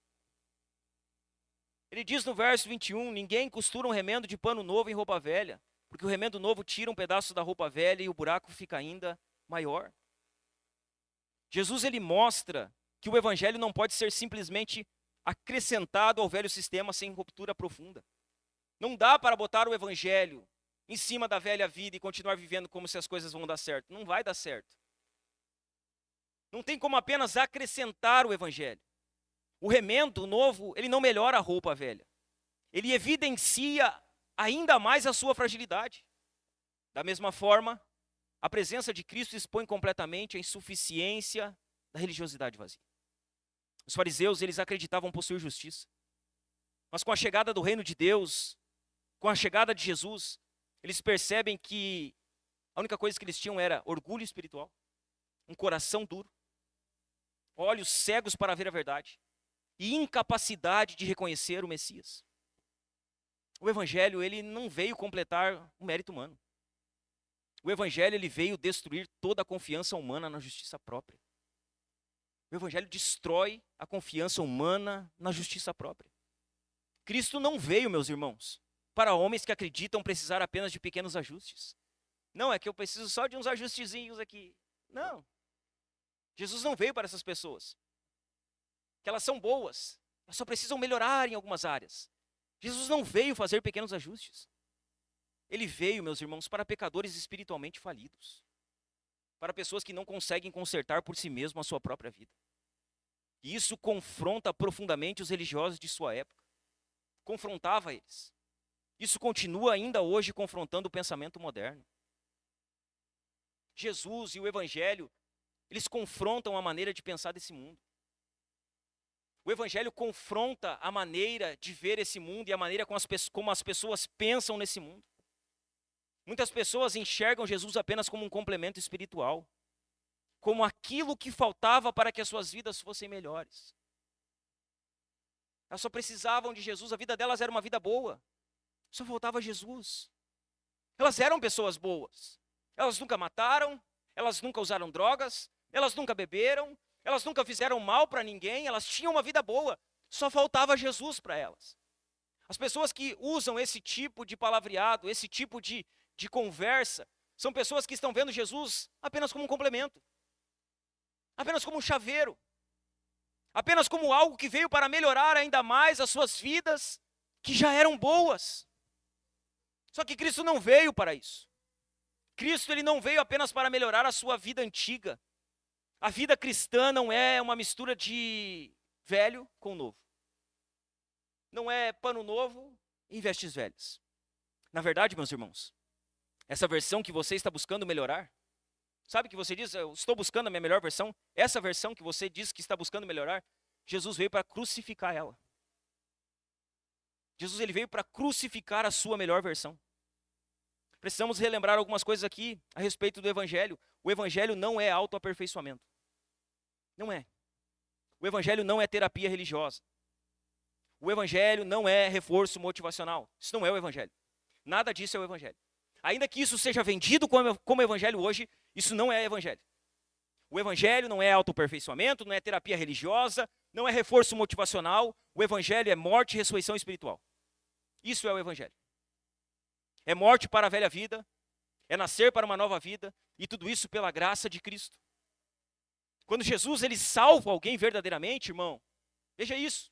Ele diz no verso 21, ninguém costura um remendo de pano novo em roupa velha, porque o remendo novo tira um pedaço da roupa velha e o buraco fica ainda maior. Jesus ele mostra que o evangelho não pode ser simplesmente acrescentado ao velho sistema sem ruptura profunda. Não dá para botar o evangelho em cima da velha vida e continuar vivendo como se as coisas vão dar certo. Não vai dar certo. Não tem como apenas acrescentar o evangelho. O remendo novo, ele não melhora a roupa velha. Ele evidencia ainda mais a sua fragilidade. Da mesma forma, a presença de Cristo expõe completamente a insuficiência da religiosidade vazia. Os fariseus, eles acreditavam possuir justiça. Mas com a chegada do reino de Deus, com a chegada de Jesus, eles percebem que a única coisa que eles tinham era orgulho espiritual, um coração duro, olhos cegos para ver a verdade e incapacidade de reconhecer o Messias. O evangelho, ele não veio completar o mérito humano. O evangelho, ele veio destruir toda a confiança humana na justiça própria. O evangelho destrói a confiança humana na justiça própria. Cristo não veio, meus irmãos, para homens que acreditam precisar apenas de pequenos ajustes. Não, é que eu preciso só de uns ajustezinhos aqui. Não. Jesus não veio para essas pessoas. Que elas são boas, elas só precisam melhorar em algumas áreas. Jesus não veio fazer pequenos ajustes. Ele veio, meus irmãos, para pecadores espiritualmente falidos. Para pessoas que não conseguem consertar por si mesmo a sua própria vida. E isso confronta profundamente os religiosos de sua época. Confrontava eles. Isso continua ainda hoje confrontando o pensamento moderno. Jesus e o Evangelho, eles confrontam a maneira de pensar desse mundo. O Evangelho confronta a maneira de ver esse mundo e a maneira como as pessoas pensam nesse mundo. Muitas pessoas enxergam Jesus apenas como um complemento espiritual, como aquilo que faltava para que as suas vidas fossem melhores. Elas só precisavam de Jesus, a vida delas era uma vida boa, só faltava Jesus. Elas eram pessoas boas, elas nunca mataram, elas nunca usaram drogas, elas nunca beberam, elas nunca fizeram mal para ninguém, elas tinham uma vida boa, só faltava Jesus para elas. As pessoas que usam esse tipo de palavreado, esse tipo de conversa, são pessoas que estão vendo Jesus apenas como um complemento, apenas como um chaveiro, apenas como algo que veio para melhorar ainda mais as suas vidas, que já eram boas. Só que Cristo não veio para isso. Cristo, ele não veio apenas para melhorar a sua vida antiga. A vida cristã não é uma mistura de velho com novo. Não é pano novo e vestes velhas. Na verdade, meus irmãos, essa versão que você está buscando melhorar, sabe que você diz, eu estou buscando a minha melhor versão? Essa versão que você diz que está buscando melhorar, Jesus veio para crucificar ela. Jesus, ele veio para crucificar a sua melhor versão. Precisamos relembrar algumas coisas aqui a respeito do Evangelho. O Evangelho não é autoaperfeiçoamento. Não é. O Evangelho não é terapia religiosa. O Evangelho não é reforço motivacional. Isso não é o Evangelho. Nada disso é o Evangelho. Ainda que isso seja vendido como Evangelho hoje, isso não é Evangelho. O Evangelho não é autoaperfeiçoamento, não é terapia religiosa, não é reforço motivacional. O Evangelho é morte e ressurreição espiritual. Isso é o Evangelho. É morte para a velha vida, é nascer para uma nova vida, e tudo isso pela graça de Cristo. Quando Jesus, ele salva alguém verdadeiramente, irmão, veja isso.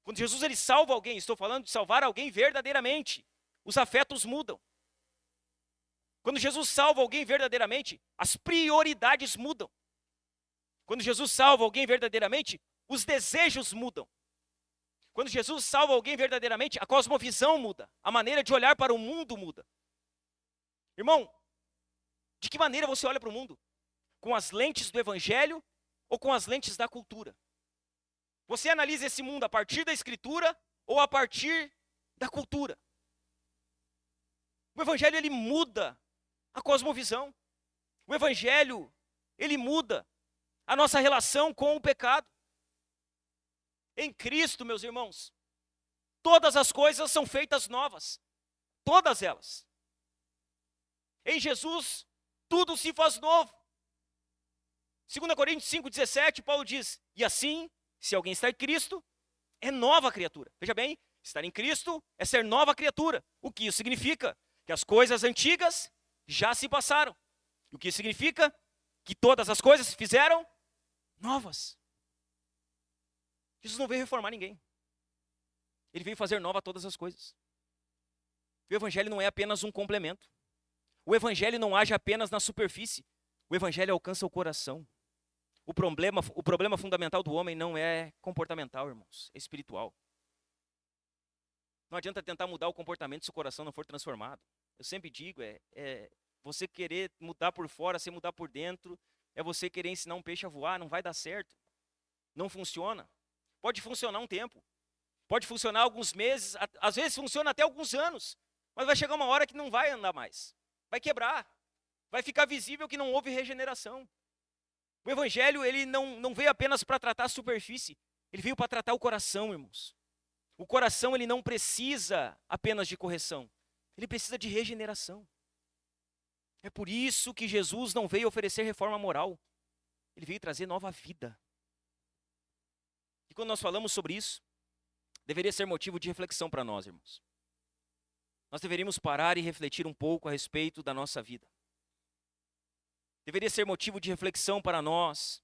Quando Jesus, ele salva alguém, estou falando de salvar alguém verdadeiramente, os afetos mudam. Quando Jesus salva alguém verdadeiramente, as prioridades mudam. Quando Jesus salva alguém verdadeiramente, os desejos mudam. Quando Jesus salva alguém verdadeiramente, a cosmovisão muda, a maneira de olhar para o mundo muda. Irmão, de que maneira você olha para o mundo? Com as lentes do Evangelho ou com as lentes da cultura? Você analisa esse mundo a partir da Escritura ou a partir da cultura? O Evangelho, ele muda a cosmovisão. O Evangelho, ele muda a nossa relação com o pecado. Em Cristo, meus irmãos, todas as coisas são feitas novas. Todas elas. Em Jesus, tudo se faz novo. 2 Coríntios 5,17, Paulo diz, e assim, se alguém está em Cristo, é nova criatura. Veja bem, estar em Cristo é ser nova criatura. O que isso significa? Que as coisas antigas já se passaram. O que isso significa? Que todas as coisas se fizeram novas. Jesus não veio reformar ninguém. Ele veio fazer nova todas as coisas. O evangelho não é apenas um complemento. O evangelho não age apenas na superfície. O evangelho alcança o coração. O problema fundamental do homem não é comportamental, irmãos, é espiritual. Não adianta tentar mudar o comportamento se o coração não for transformado. Eu sempre digo, você querer mudar por fora, sem mudar por dentro, é você querer ensinar um peixe a voar, não vai dar certo. Não funciona. Pode funcionar um tempo. Pode funcionar alguns meses, às vezes funciona até alguns anos. Mas vai chegar uma hora que não vai andar mais. Vai quebrar. Vai ficar visível que não houve regeneração. O evangelho, ele não veio apenas para tratar a superfície. Ele veio para tratar o coração, irmãos. O coração, ele não precisa apenas de correção. Ele precisa de regeneração. É por isso que Jesus não veio oferecer reforma moral. Ele veio trazer nova vida. E quando nós falamos sobre isso, deveria ser motivo de reflexão para nós, irmãos. Nós deveríamos parar e refletir um pouco a respeito da nossa vida. Deveria ser motivo de reflexão para nós,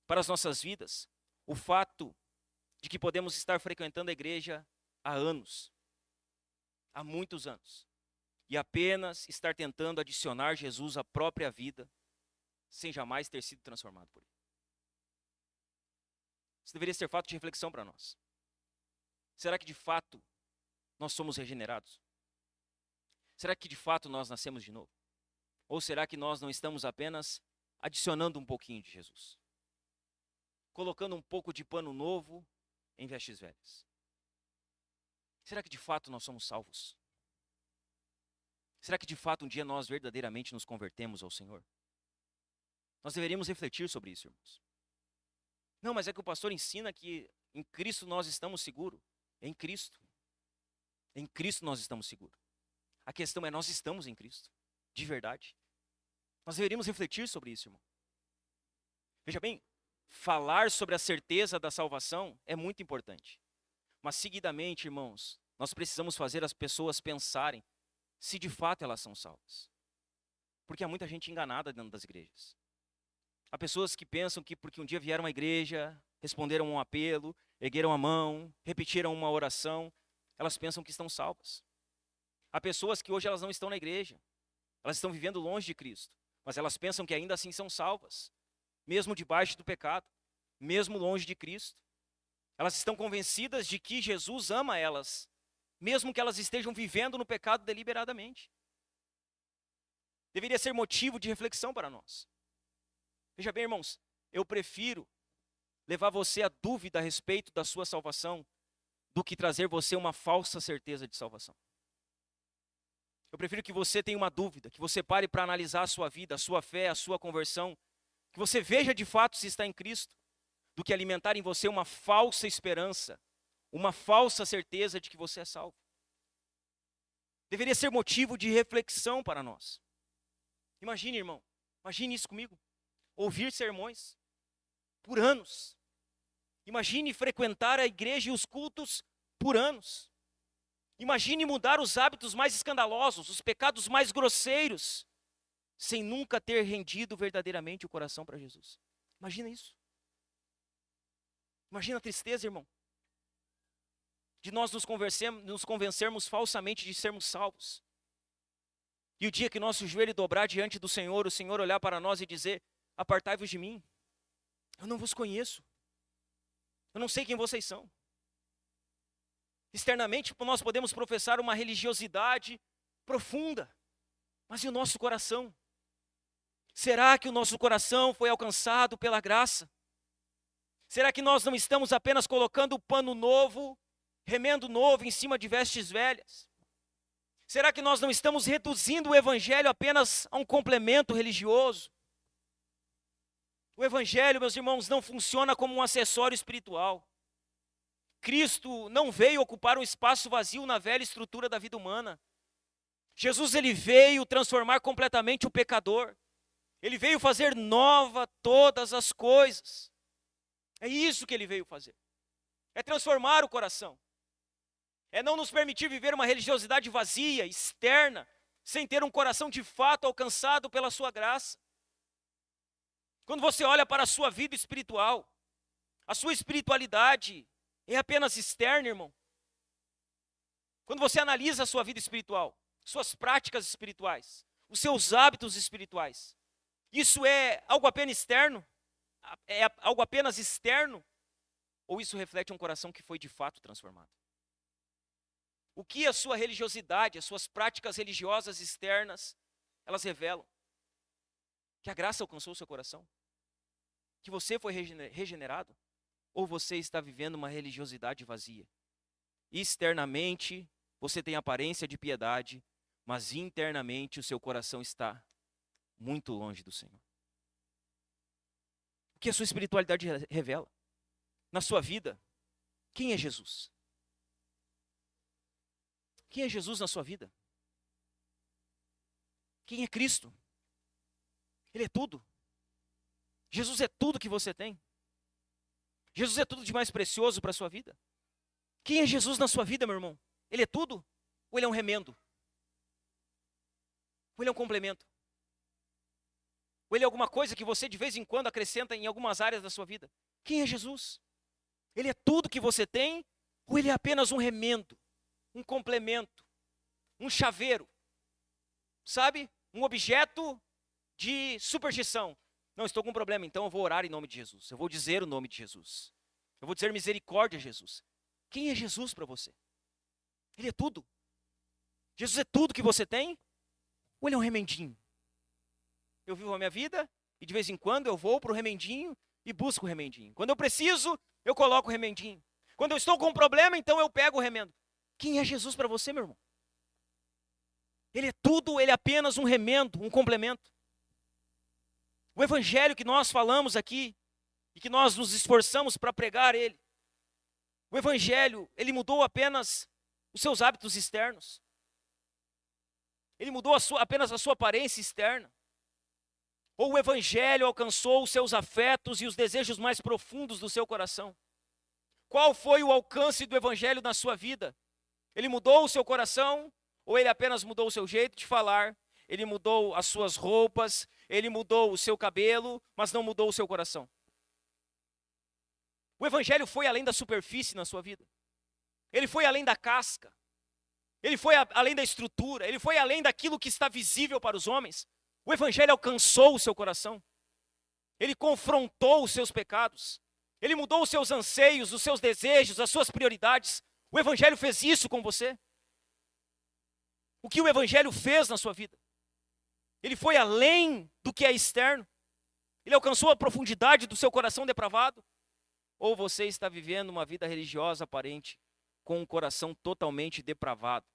para as nossas vidas, o fato de que podemos estar frequentando a igreja há anos, há muitos anos, e apenas estar tentando adicionar Jesus à própria vida, sem jamais ter sido transformado por ele. Isso deveria ser fato de reflexão para nós. Será que de fato nós somos regenerados? Será que de fato nós nascemos de novo? Ou será que nós não estamos apenas adicionando um pouquinho de Jesus? Colocando um pouco de pano novo em vestes velhas? Será que de fato nós somos salvos? Será que de fato um dia nós verdadeiramente nos convertemos ao Senhor? Nós deveríamos refletir sobre isso, irmãos. Não, mas é que o pastor ensina que em Cristo nós estamos seguros. Em Cristo. Em Cristo nós estamos seguros. A questão é, nós estamos em Cristo. De verdade. Nós deveríamos refletir sobre isso, irmão. Veja bem, falar sobre a certeza da salvação é muito importante. Mas seguidamente, irmãos, nós precisamos fazer as pessoas pensarem se de fato elas são salvas. Porque há muita gente enganada dentro das igrejas. Há pessoas que pensam que porque um dia vieram à igreja, responderam a um apelo, ergueram a mão, repetiram uma oração, elas pensam que estão salvas. Há pessoas que hoje elas não estão na igreja, elas estão vivendo longe de Cristo, mas elas pensam que ainda assim são salvas, mesmo debaixo do pecado, mesmo longe de Cristo. Elas estão convencidas de que Jesus ama elas, mesmo que elas estejam vivendo no pecado deliberadamente. Deveria ser motivo de reflexão para nós. Veja bem, irmãos, eu prefiro levar você à dúvida a respeito da sua salvação do que trazer você uma falsa certeza de salvação. Eu prefiro que você tenha uma dúvida, que você pare para analisar a sua vida, a sua fé, a sua conversão, que você veja de fato se está em Cristo, do que alimentar em você uma falsa esperança, uma falsa certeza de que você é salvo. Deveria ser motivo de reflexão para nós. Imagine, irmão, imagine isso comigo. Ouvir sermões por anos. Imagine frequentar a igreja e os cultos por anos. Imagine mudar os hábitos mais escandalosos, os pecados mais grosseiros, sem nunca ter rendido verdadeiramente o coração para Jesus. Imagina isso. Imagina a tristeza, irmão, de nós nos convencermos falsamente de sermos salvos. E o dia que nosso joelho dobrar diante do Senhor, o Senhor olhar para nós e dizer: apartai-vos de mim, eu não vos conheço, eu não sei quem vocês são. Externamente nós podemos professar uma religiosidade profunda, mas e o nosso coração? Será que o nosso coração foi alcançado pela graça? Será que nós não estamos apenas colocando pano novo, remendo novo em cima de vestes velhas? Será que nós não estamos reduzindo o evangelho apenas a um complemento religioso? O evangelho, meus irmãos, não funciona como um acessório espiritual. Cristo não veio ocupar um espaço vazio na velha estrutura da vida humana. Jesus, ele veio transformar completamente o pecador. Ele veio fazer nova todas as coisas. É isso que ele veio fazer. É transformar o coração. É não nos permitir viver uma religiosidade vazia, externa, sem ter um coração de fato alcançado pela sua graça. Quando você olha para a sua vida espiritual, a sua espiritualidade É apenas externo, irmão. Quando você analisa a sua vida espiritual, suas práticas espirituais, os seus hábitos espirituais, isso é algo apenas externo? É algo apenas externo? Ou isso reflete um coração que foi de fato transformado? O que a sua religiosidade, as suas práticas religiosas externas, elas revelam? Que a graça alcançou o seu coração? Que você foi regenerado? Ou você está vivendo uma religiosidade vazia? Externamente, você tem aparência de piedade, mas internamente o seu coração está muito longe do Senhor. O que a sua espiritualidade revela? Na sua vida, quem é Jesus? Quem é Jesus na sua vida? Quem é Cristo? Ele é tudo. Jesus é tudo que você tem. Jesus é tudo de mais precioso para a sua vida. Quem é Jesus na sua vida, meu irmão? Ele é tudo? Ou ele é um remendo? Ou ele é um complemento? Ou ele é alguma coisa que você de vez em quando acrescenta em algumas áreas da sua vida? Quem é Jesus? Ele é tudo que você tem? Ou ele é apenas um remendo, um complemento, um chaveiro? Sabe? Um objeto de superstição. Não, estou com um problema, então eu vou orar em nome de Jesus. Eu vou dizer o nome de Jesus. Eu vou dizer misericórdia a Jesus. Quem é Jesus para você? Ele é tudo. Jesus é tudo que você tem? Ou ele é um remendinho? Eu vivo a minha vida e de vez em quando eu vou para o remendinho e busco o remendinho. Quando eu preciso, eu coloco o remendinho. Quando eu estou com um problema, então eu pego o remendo. Quem é Jesus para você, meu irmão? Ele é tudo, ele é apenas um remendo, um complemento. O evangelho que nós falamos aqui e que nós nos esforçamos para pregar ele, o evangelho, ele mudou apenas os seus hábitos externos. Ele mudou apenas a sua aparência externa. Ou o evangelho alcançou os seus afetos e os desejos mais profundos do seu coração? Qual foi o alcance do evangelho na sua vida? Ele mudou o seu coração? Ou ele apenas mudou o seu jeito de falar? Ele mudou as suas roupas? Ele mudou o seu cabelo, mas não mudou o seu coração? O evangelho foi além da superfície na sua vida. Ele foi além da casca. Ele foi além da estrutura. Ele foi além daquilo que está visível para os homens. O evangelho alcançou o seu coração. Ele confrontou os seus pecados. Ele mudou os seus anseios, os seus desejos, as suas prioridades. O evangelho fez isso com você. O que o evangelho fez na sua vida? Ele foi além do que é externo. Ele alcançou a profundidade do seu coração depravado. Ou você está vivendo uma vida religiosa aparente, com um coração totalmente depravado,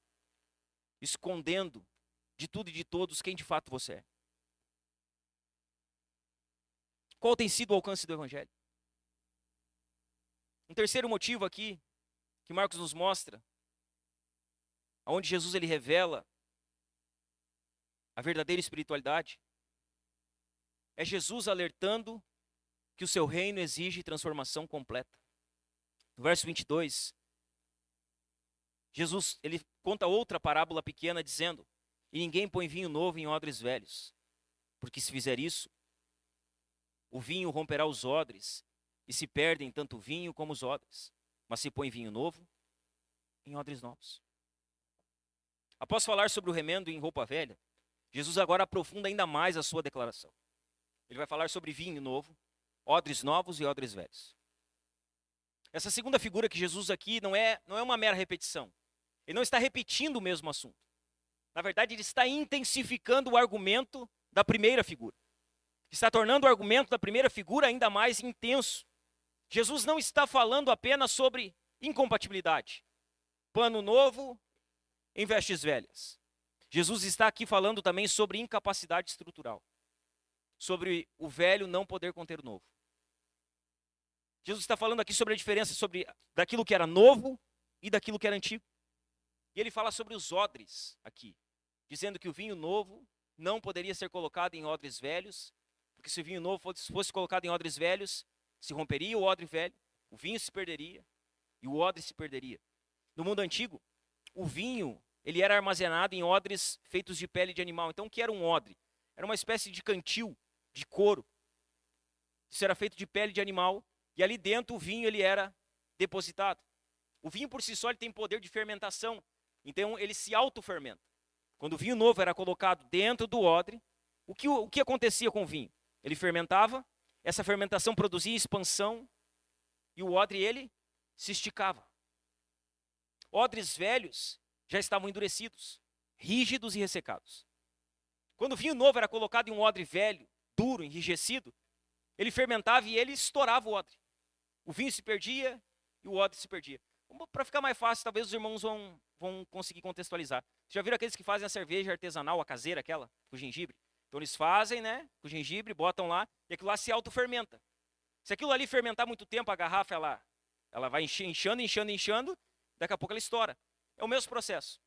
escondendo de tudo e de todos quem de fato você é? Qual tem sido o alcance do evangelho? Um terceiro motivo aqui, que Marcos nos mostra, onde Jesus ele revela a verdadeira espiritualidade, é Jesus alertando que o seu reino exige transformação completa. No verso 22, Jesus ele conta outra parábola pequena dizendo: e ninguém põe vinho novo em odres velhos, porque se fizer isso, o vinho romperá os odres, e se perdem tanto o vinho como os odres. Mas se põe vinho novo em odres novos. Após falar sobre o remendo em roupa velha, Jesus agora aprofunda ainda mais a sua declaração. Ele vai falar sobre vinho novo, odres novos e odres velhos. Essa segunda figura que Jesus aqui não é uma mera repetição. Ele não está repetindo o mesmo assunto. Na verdade, ele está intensificando o argumento da primeira figura. Está tornando o argumento da primeira figura ainda mais intenso. Jesus não está falando apenas sobre incompatibilidade. Pano novo em vestes velhas. Jesus está aqui falando também sobre incapacidade estrutural. Sobre o velho não poder conter o novo. Jesus está falando aqui sobre a diferença daquilo que era novo e daquilo que era antigo. E ele fala sobre os odres aqui, dizendo que o vinho novo não poderia ser colocado em odres velhos, porque se o vinho novo fosse colocado em odres velhos, se romperia o odre velho, o vinho se perderia e o odre se perderia. No mundo antigo, o vinho ele era armazenado em odres feitos de pele de animal. Então, o que era um odre? Era uma espécie de cantil, de couro. Isso era feito de pele de animal, e ali dentro o vinho ele era depositado. O vinho por si só ele tem poder de fermentação, então ele se autofermenta. Quando o vinho novo era colocado dentro do odre, o que acontecia com o vinho? Ele fermentava, essa fermentação produzia expansão e o odre ele se esticava. Odres velhos já estavam endurecidos, rígidos e ressecados. Quando o vinho novo era colocado em um odre velho, duro, enrijecido, ele fermentava e ele estourava o odre. O vinho se perdia e o odre se perdia. Para ficar mais fácil, talvez os irmãos vão conseguir contextualizar. Já viram aqueles que fazem a cerveja artesanal, a caseira, aquela, com gengibre? Então eles fazem, né, com gengibre, botam lá, e aquilo lá se autofermenta. Se aquilo ali fermentar muito tempo, a garrafa, ela vai inchando, daqui a pouco ela estoura. É o mesmo processo.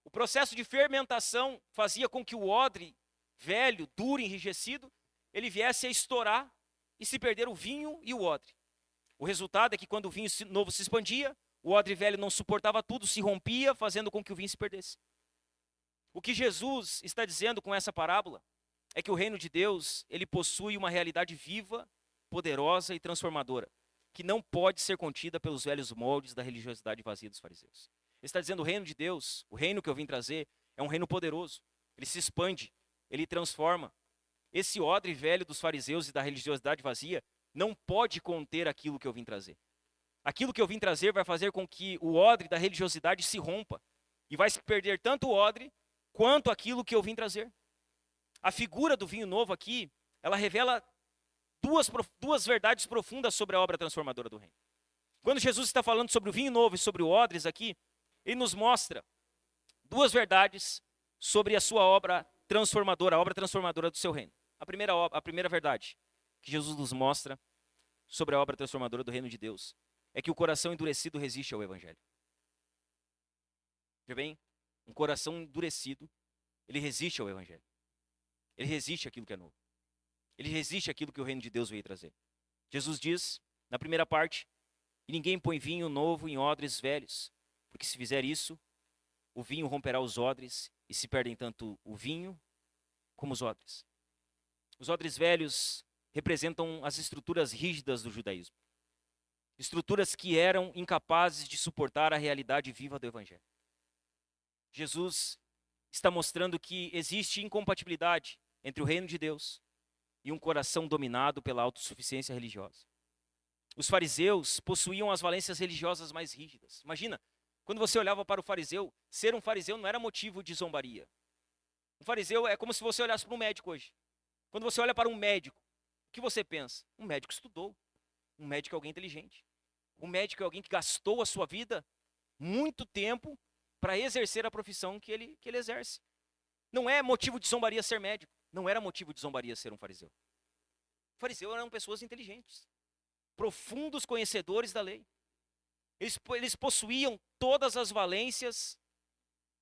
O processo de fermentação fazia com que o odre velho, duro, enrijecido, ele viesse a estourar e se perder o vinho e o odre. O resultado é que quando o vinho novo se expandia, o odre velho não suportava tudo, se rompia, fazendo com que o vinho se perdesse. O que Jesus está dizendo com essa parábola é que o reino de Deus, ele possui uma realidade viva, poderosa e transformadora, que não pode ser contida pelos velhos moldes da religiosidade vazia dos fariseus. Ele está dizendo o reino de Deus, o reino que eu vim trazer, é um reino poderoso. Ele se expande, ele transforma. Esse odre velho dos fariseus e da religiosidade vazia não pode conter aquilo que eu vim trazer. Aquilo que eu vim trazer vai fazer com que o odre da religiosidade se rompa. E vai se perder tanto o odre, quanto aquilo que eu vim trazer. A figura do vinho novo aqui, ela revela duas verdades profundas sobre a obra transformadora do reino. Quando Jesus está falando sobre o vinho novo e sobre o odres aqui, ele nos mostra duas verdades sobre a sua obra transformadora, a obra transformadora do seu reino. A primeira verdade que Jesus nos mostra sobre a obra transformadora do reino de Deus é que o coração endurecido resiste ao evangelho. Veja bem, um coração endurecido, ele resiste ao evangelho. Ele resiste àquilo que é novo. Ele resiste àquilo que o reino de Deus veio trazer. Jesus diz, na primeira parte, e ninguém põe vinho novo em odres velhos, porque se fizer isso, o vinho romperá os odres e se perdem tanto o vinho como os odres. Os odres velhos representam as estruturas rígidas do judaísmo. Estruturas que eram incapazes de suportar a realidade viva do evangelho. Jesus está mostrando que existe incompatibilidade entre o reino de Deus e um coração dominado pela autossuficiência religiosa. Os fariseus possuíam as valências religiosas mais rígidas. Imagina, quando você olhava para o fariseu, ser um fariseu não era motivo de zombaria. Um fariseu é como se você olhasse para um médico hoje. Quando você olha para um médico, o que você pensa? Um médico estudou. Um médico é alguém inteligente. Um médico é alguém que gastou a sua vida muito tempo para exercer a profissão que ele exerce. Não é motivo de zombaria ser médico. Não era motivo de zombaria ser um fariseu. Fariseus eram pessoas inteligentes, profundos conhecedores da lei. Eles possuíam todas as valências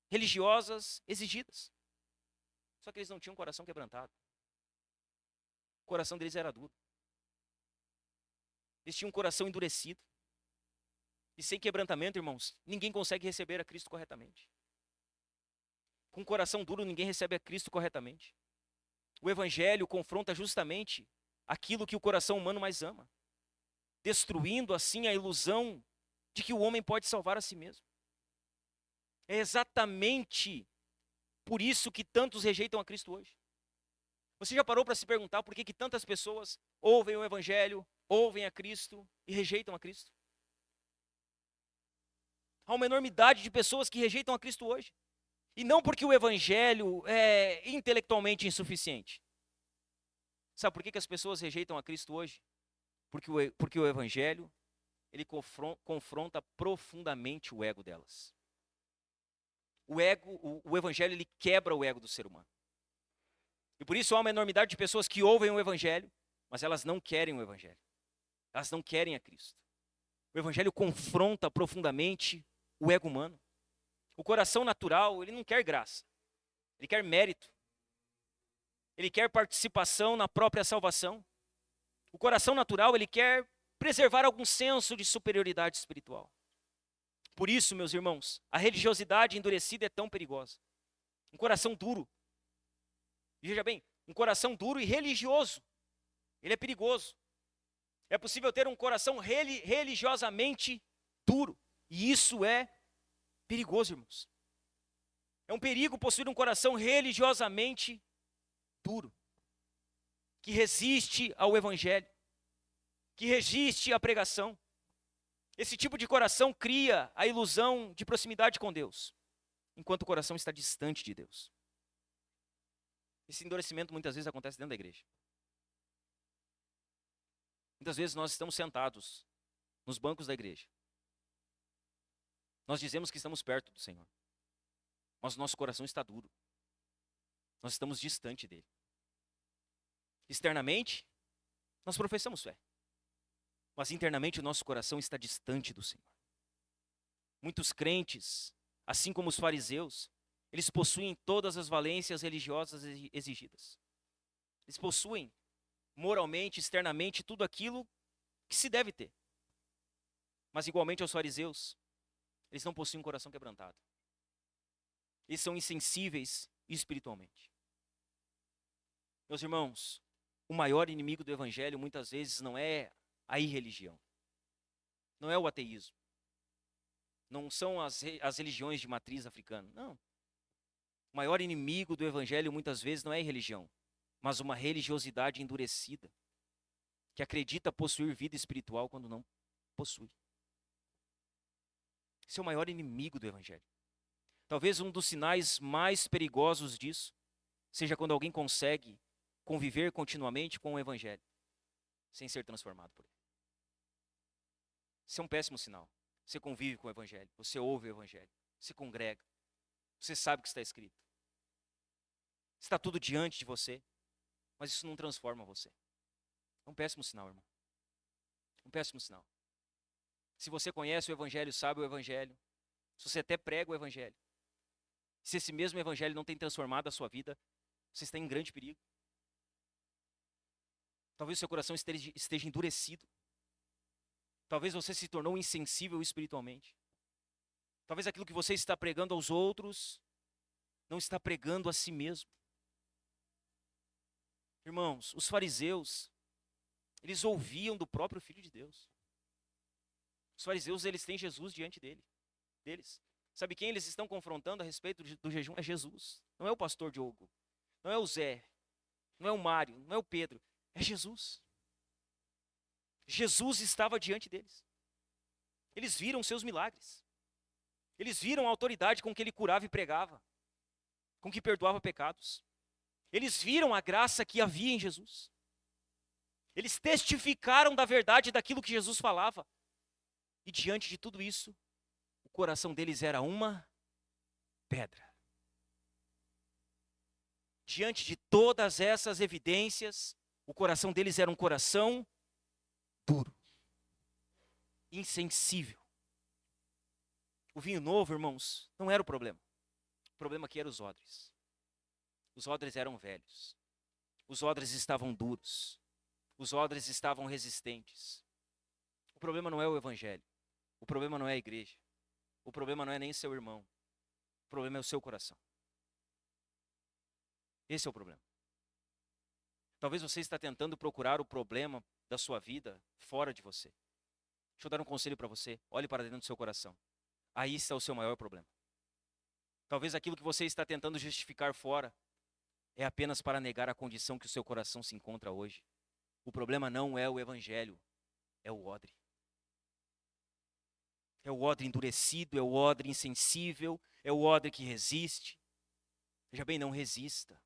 religiosas exigidas. Só que eles não tinham um coração quebrantado. O coração deles era duro. Eles tinham um coração endurecido. E sem quebrantamento, irmãos, ninguém consegue receber a Cristo corretamente. Com um coração duro, ninguém recebe a Cristo corretamente. O Evangelho confronta justamente aquilo que o coração humano mais ama, destruindo assim a ilusão de que o homem pode salvar a si mesmo. É exatamente por isso que tantos rejeitam a Cristo hoje. Você já parou para se perguntar por que tantas pessoas ouvem o Evangelho, ouvem a Cristo e rejeitam a Cristo? Há uma enormidade de pessoas que rejeitam a Cristo hoje. E não porque o Evangelho é intelectualmente insuficiente. Sabe por que as pessoas rejeitam a Cristo hoje? Porque o Evangelho, ele confronta profundamente o ego delas. O Evangelho, ele quebra o ego do ser humano. E por isso há uma enormidade de pessoas que ouvem o Evangelho, mas elas não querem o Evangelho. Elas não querem a Cristo. O Evangelho confronta profundamente o ego humano. O coração natural, ele não quer graça. Ele quer mérito. Ele quer participação na própria salvação. O coração natural, ele quer preservar algum senso de superioridade espiritual. Por isso, meus irmãos, a religiosidade endurecida é tão perigosa. Um coração duro. Veja bem, um coração duro e religioso, ele é perigoso. É possível ter um coração religiosamente duro. E isso é perigoso, irmãos. É um perigo possuir um coração religiosamente duro, que resiste ao evangelho, que resiste à pregação. Esse tipo de coração cria a ilusão de proximidade com Deus, enquanto o coração está distante de Deus. Esse endurecimento muitas vezes acontece dentro da igreja. Muitas vezes nós estamos sentados nos bancos da igreja. Nós dizemos que estamos perto do Senhor, mas o nosso coração está duro. Nós estamos distante dele. Externamente, nós professamos fé, mas internamente o nosso coração está distante do Senhor. Muitos crentes, assim como os fariseus, eles possuem todas as valências religiosas exigidas. Eles possuem moralmente, externamente, tudo aquilo que se deve ter. Mas igualmente aos fariseus, eles não possuem um coração quebrantado. Eles são insensíveis espiritualmente. Meus irmãos, o maior inimigo do evangelho muitas vezes não é a irreligião. Não é o ateísmo. Não são as religiões de matriz africana. Não. O maior inimigo do evangelho muitas vezes não é a religião, mas uma religiosidade endurecida, que acredita possuir vida espiritual quando não possui. Esse é o maior inimigo do evangelho. Talvez um dos sinais mais perigosos disso seja quando alguém consegue conviver continuamente com o evangelho, sem ser transformado por ele. Isso é um péssimo sinal. Você convive com o evangelho, você ouve o evangelho, você congrega, você sabe o que está escrito. Está tudo diante de você, mas isso não transforma você. É um péssimo sinal, irmão. Um péssimo sinal. Se você conhece o evangelho, sabe o evangelho, se você até prega o evangelho, se esse mesmo evangelho não tem transformado a sua vida, você está em grande perigo. Talvez o seu coração esteja endurecido. Talvez você se tornou insensível espiritualmente. Talvez aquilo que você está pregando aos outros, não está pregando a si mesmo. Irmãos, os fariseus, eles ouviam do próprio Filho de Deus. Os fariseus, eles têm Jesus diante deles. Sabe quem eles estão confrontando a respeito do jejum? É Jesus. Não é o pastor Diogo. Não é o Zé. Não é o Mário. Não é o Pedro. É Jesus. Jesus estava diante deles. Eles viram seus milagres. Eles viram a autoridade com que ele curava e pregava, com que perdoava pecados. Eles viram a graça que havia em Jesus. Eles testificaram da verdade daquilo que Jesus falava. E diante de tudo isso, o coração deles era uma pedra. Diante de todas essas evidências, o coração deles era um coração duro, insensível. O vinho novo, irmãos, não era o problema. O problema aqui eram os odres. Os odres eram velhos. Os odres estavam duros. Os odres estavam resistentes. O problema não é o evangelho. O problema não é a igreja. O problema não é nem seu irmão. O problema é o seu coração. Esse é o problema. Talvez você está tentando procurar o problema da sua vida fora de você. Deixa eu dar um conselho para você. Olhe para dentro do seu coração. Aí está o seu maior problema. Talvez aquilo que você está tentando justificar fora é apenas para negar a condição que o seu coração se encontra hoje. O problema não é o evangelho, é o odre. É o odre endurecido, é o odre insensível, é o odre que resiste. Veja bem, não resista.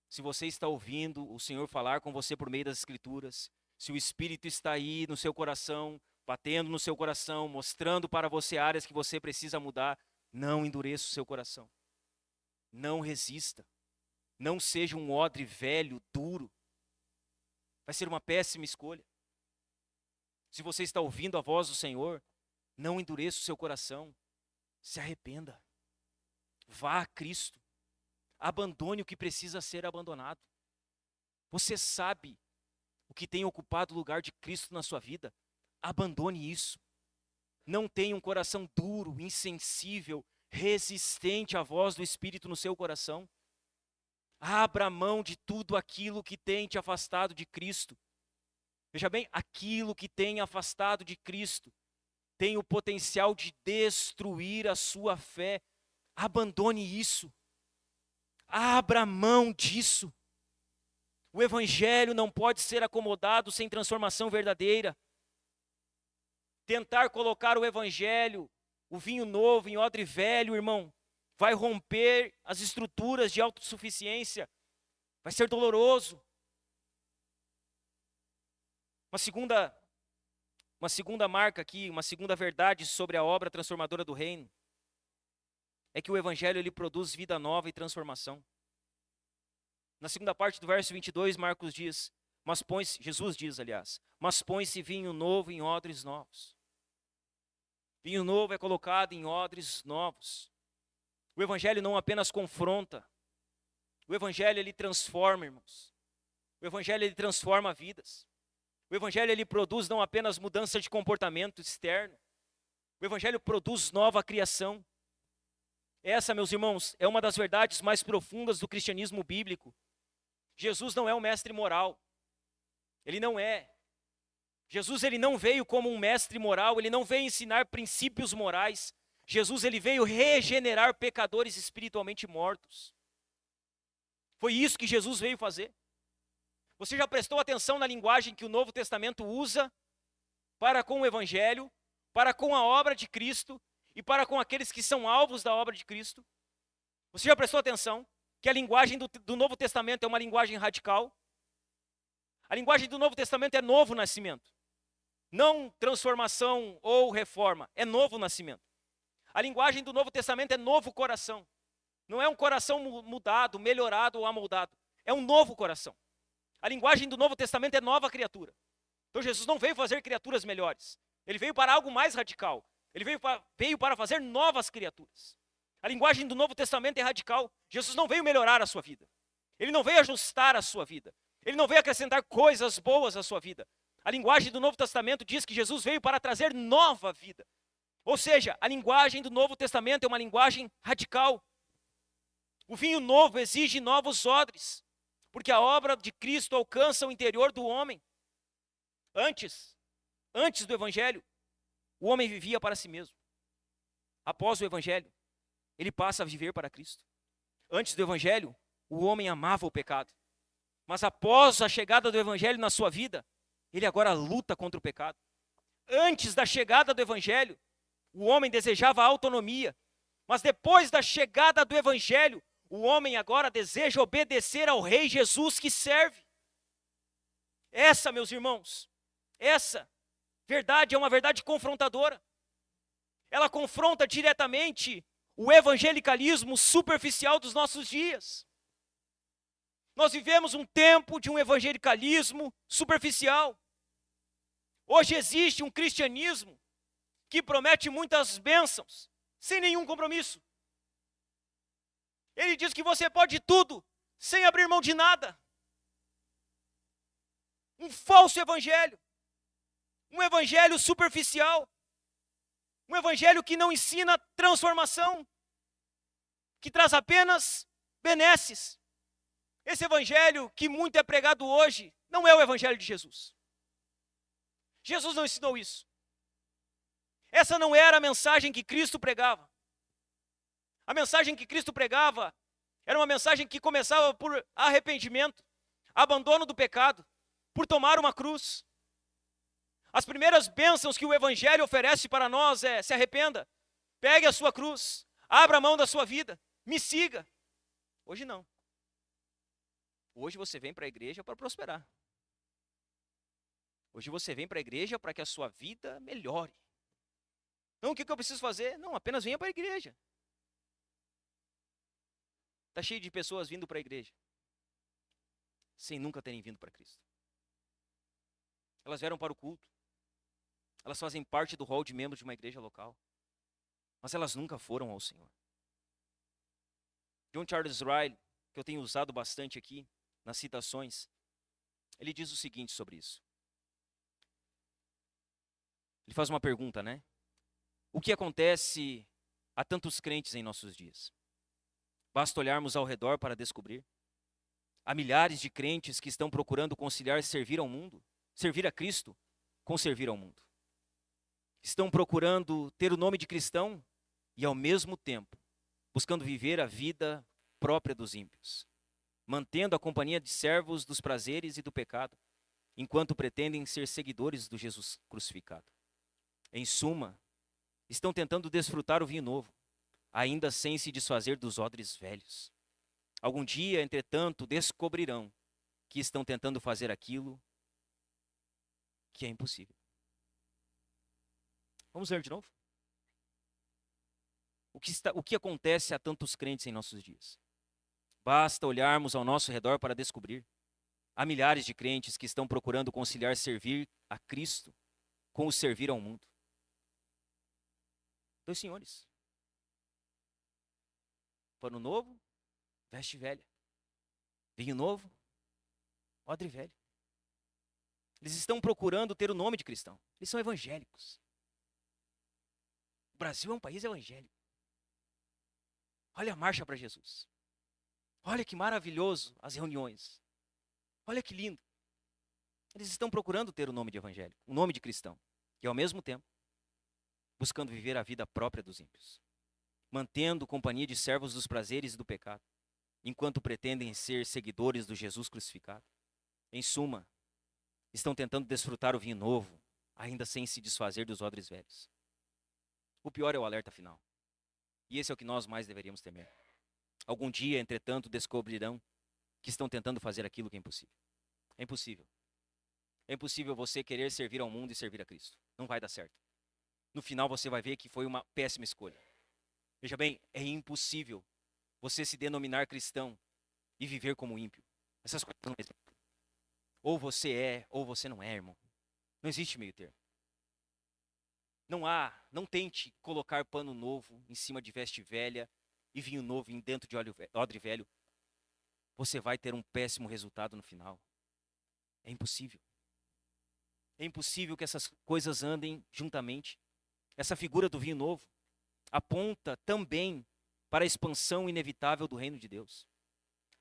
Se você está ouvindo o Senhor falar com você por meio das Escrituras, se o Espírito está aí no seu coração, batendo no seu coração, mostrando para você áreas que você precisa mudar, não endureça o seu coração. Não resista. Não seja um odre velho, duro. Vai ser uma péssima escolha. Se você está ouvindo a voz do Senhor, não endureça o seu coração. Se arrependa. Vá a Cristo. Abandone o que precisa ser abandonado. Você sabe o que tem ocupado o lugar de Cristo na sua vida. Abandone isso. Não tenha um coração duro, insensível, resistente à voz do Espírito no seu coração. Abra mão de tudo aquilo que tem te afastado de Cristo. Veja bem, aquilo que tem afastado de Cristo tem o potencial de destruir a sua fé. Abandone isso. Abra mão disso. O evangelho não pode ser acomodado sem transformação verdadeira. Tentar colocar o evangelho, o vinho novo em odre velho, irmão, vai romper as estruturas de autossuficiência. Vai ser doloroso. Uma segunda marca aqui, uma segunda verdade sobre a obra transformadora do reino, é que o evangelho ele produz vida nova e transformação. Na segunda parte do verso 22, Marcos diz, Jesus diz, aliás, mas põe-se vinho novo em odres novos. Vinho novo é colocado em odres novos. O evangelho não apenas confronta, o evangelho ele transforma, irmãos. O evangelho ele transforma vidas. O evangelho ele produz não apenas mudança de comportamento externo. O evangelho produz nova criação. Essa, meus irmãos, é uma das verdades mais profundas do cristianismo bíblico. Jesus não é um mestre moral. Ele não é. Jesus ele não veio como um mestre moral, ele não veio ensinar princípios morais. Jesus ele veio regenerar pecadores espiritualmente mortos. Foi isso que Jesus veio fazer. Você já prestou atenção na linguagem que o Novo Testamento usa para com o Evangelho, para com a obra de Cristo e para com aqueles que são alvos da obra de Cristo? Você já prestou atenção que a linguagem do Novo Testamento é uma linguagem radical? A linguagem do Novo Testamento é novo nascimento. Não transformação ou reforma, é novo nascimento. A linguagem do Novo Testamento é novo coração. Não é um coração mudado, melhorado ou amoldado. É um novo coração. A linguagem do Novo Testamento é nova criatura. Então Jesus não veio fazer criaturas melhores. Ele veio para algo mais radical. Ele veio para fazer novas criaturas. A linguagem do Novo Testamento é radical. Jesus não veio melhorar a sua vida. Ele não veio ajustar a sua vida. Ele não veio acrescentar coisas boas à sua vida. A linguagem do Novo Testamento diz que Jesus veio para trazer nova vida. Ou seja, a linguagem do Novo Testamento é uma linguagem radical. O vinho novo exige novos odres, porque a obra de Cristo alcança o interior do homem. Antes do Evangelho, o homem vivia para si mesmo. Após o Evangelho, ele passa a viver para Cristo. Antes do Evangelho, o homem amava o pecado. Mas após a chegada do Evangelho na sua vida, ele agora luta contra o pecado. Antes da chegada do Evangelho, o homem desejava autonomia. Mas depois da chegada do Evangelho, o homem agora deseja obedecer ao Rei Jesus que serve. Essa, meus irmãos, essa verdade é uma verdade confrontadora. Ela confronta diretamente o evangelicalismo superficial dos nossos dias. Nós vivemos um tempo de um evangelicalismo superficial. Hoje existe um cristianismo que promete muitas bênçãos, sem nenhum compromisso. Ele diz que você pode tudo, sem abrir mão de nada. Um falso evangelho. Um evangelho superficial. Um evangelho que não ensina transformação. Que traz apenas benesses. Esse evangelho que muito é pregado hoje, não é o evangelho de Jesus. Jesus não ensinou isso. Essa não era a mensagem que Cristo pregava. A mensagem que Cristo pregava era uma mensagem que começava por arrependimento, abandono do pecado, por tomar uma cruz. As primeiras bênçãos que o Evangelho oferece para nós é: se arrependa, pegue a sua cruz, abra a mão da sua vida, me siga. Hoje não. Hoje você vem para a igreja para prosperar. Hoje você vem para a igreja para que a sua vida melhore. Não, o que eu preciso fazer? Não, apenas venha para a igreja. Está cheio de pessoas vindo para a igreja, sem nunca terem vindo para Cristo. Elas vieram para o culto. Elas fazem parte do hall de membros de uma igreja local. Mas elas nunca foram ao Senhor. John Charles Riley, que eu tenho usado bastante aqui, nas citações, ele diz o seguinte sobre isso. Ele faz uma pergunta, né? O que acontece a tantos crentes em nossos dias? Basta olharmos ao redor para descobrir. Há milhares de crentes que estão procurando conciliar e servir ao mundo, servir a Cristo com servir ao mundo. Estão procurando ter o nome de cristão e, ao mesmo tempo, buscando viver a vida própria dos ímpios, mantendo a companhia de servos dos prazeres e do pecado, enquanto pretendem ser seguidores do Jesus crucificado. Em suma, estão tentando desfrutar o vinho novo, ainda sem se desfazer dos odres velhos. Algum dia, entretanto, descobrirão que estão tentando fazer aquilo que é impossível. Vamos ler de novo? O que acontece a tantos crentes em nossos dias? Basta olharmos ao nosso redor para descobrir. Há milhares de crentes que estão procurando conciliar servir a Cristo com o servir ao mundo. Dois senhores. Pano novo, veste velha. Vinho novo, odre velho. Eles estão procurando ter o nome de cristão. Eles são evangélicos. O Brasil é um país evangélico. Olha a marcha para Jesus. Olha que maravilhoso as reuniões. Olha que lindo. Eles estão procurando ter o nome de evangélico, o nome de cristão. E ao mesmo tempo, buscando viver a vida própria dos ímpios. Mantendo companhia de servos dos prazeres e do pecado, enquanto pretendem ser seguidores do Jesus crucificado. Em suma, estão tentando desfrutar o vinho novo, ainda sem se desfazer dos odres velhos. O pior é o alerta final. E esse é o que nós mais deveríamos temer. Algum dia, entretanto, descobrirão que estão tentando fazer aquilo que é impossível. É impossível. É impossível você querer servir ao mundo e servir a Cristo. Não vai dar certo. No final você vai ver que foi uma péssima escolha. Veja bem, é impossível você se denominar cristão e viver como ímpio. Essas coisas não existem. Ou você é, ou você não é, irmão. Não existe meio termo. Não tente colocar pano novo em cima de veste velha e vinho novo dentro de odre velho. Você vai ter um péssimo resultado no final. É impossível. É impossível que essas coisas andem juntamente. Essa figura do vinho novo aponta também para a expansão inevitável do reino de Deus.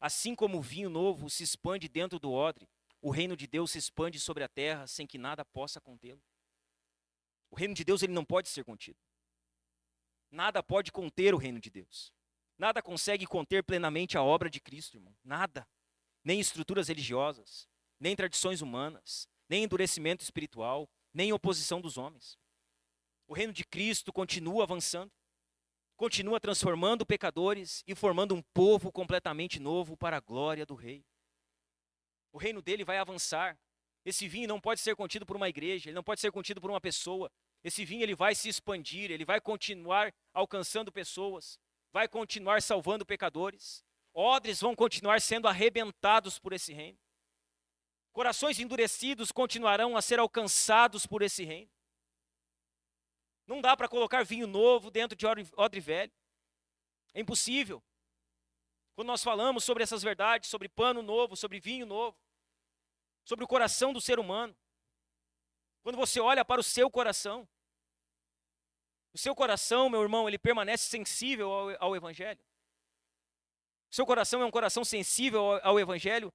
Assim como o vinho novo se expande dentro do odre, o reino de Deus se expande sobre a terra sem que nada possa contê-lo. O reino de Deus ele não pode ser contido. Nada pode conter o reino de Deus. Nada consegue conter plenamente a obra de Cristo, irmão. Nada. Nem estruturas religiosas, nem tradições humanas, nem endurecimento espiritual, nem oposição dos homens. O reino de Cristo continua avançando, continua transformando pecadores e formando um povo completamente novo para a glória do Rei. O reino dele vai avançar. Esse vinho não pode ser contido por uma igreja, ele não pode ser contido por uma pessoa. Esse vinho ele vai se expandir, ele vai continuar alcançando pessoas, vai continuar salvando pecadores. Odres vão continuar sendo arrebentados por esse reino. Corações endurecidos continuarão a ser alcançados por esse reino. Não dá para colocar vinho novo dentro de odre velho. É impossível. Quando nós falamos sobre essas verdades, sobre pano novo, sobre vinho novo, sobre o coração do ser humano, quando você olha para o seu coração, meu irmão, ele permanece sensível ao Evangelho. O seu coração é um coração sensível ao Evangelho,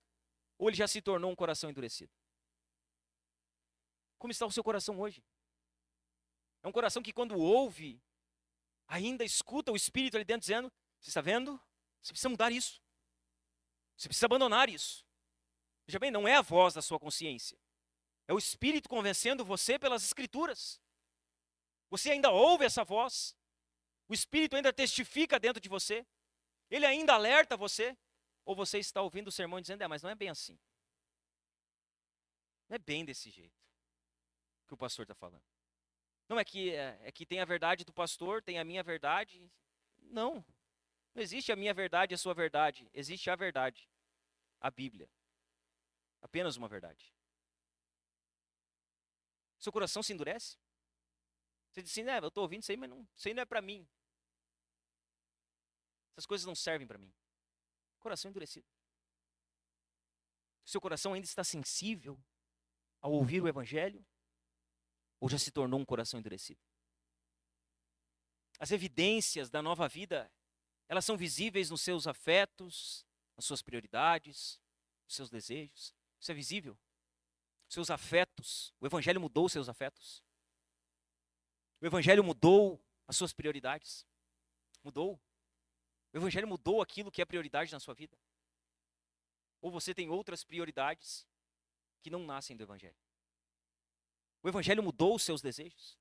ou ele já se tornou um coração endurecido? Como está o seu coração hoje? É um coração que quando ouve, ainda escuta o Espírito ali dentro dizendo, você está vendo? Você precisa mudar isso. Você precisa abandonar isso. Veja bem, não é a voz da sua consciência. É o Espírito convencendo você pelas Escrituras. Você ainda ouve essa voz. O Espírito ainda testifica dentro de você. Ele ainda alerta você. Ou você está ouvindo o sermão dizendo, mas não é bem assim. Não é bem desse jeito que o pastor está falando. Não é que tem a verdade do pastor, tem a minha verdade. Não. Não existe a minha verdade e a sua verdade. Existe a verdade. A Bíblia. Apenas uma verdade. Seu coração se endurece? Você diz assim, eu estou ouvindo isso aí, mas isso aí não é para mim. Essas coisas não servem para mim. Coração endurecido. Seu coração ainda está sensível ao ouvir o Evangelho? Ou já se tornou um coração endurecido? As evidências da nova vida, elas são visíveis nos seus afetos, nas suas prioridades, nos seus desejos. Isso é visível. seus afetos. O Evangelho mudou os seus afetos. O Evangelho mudou as suas prioridades. Mudou. O Evangelho mudou aquilo que é prioridade na sua vida. Ou você tem outras prioridades que não nascem do Evangelho. O Evangelho mudou os seus desejos.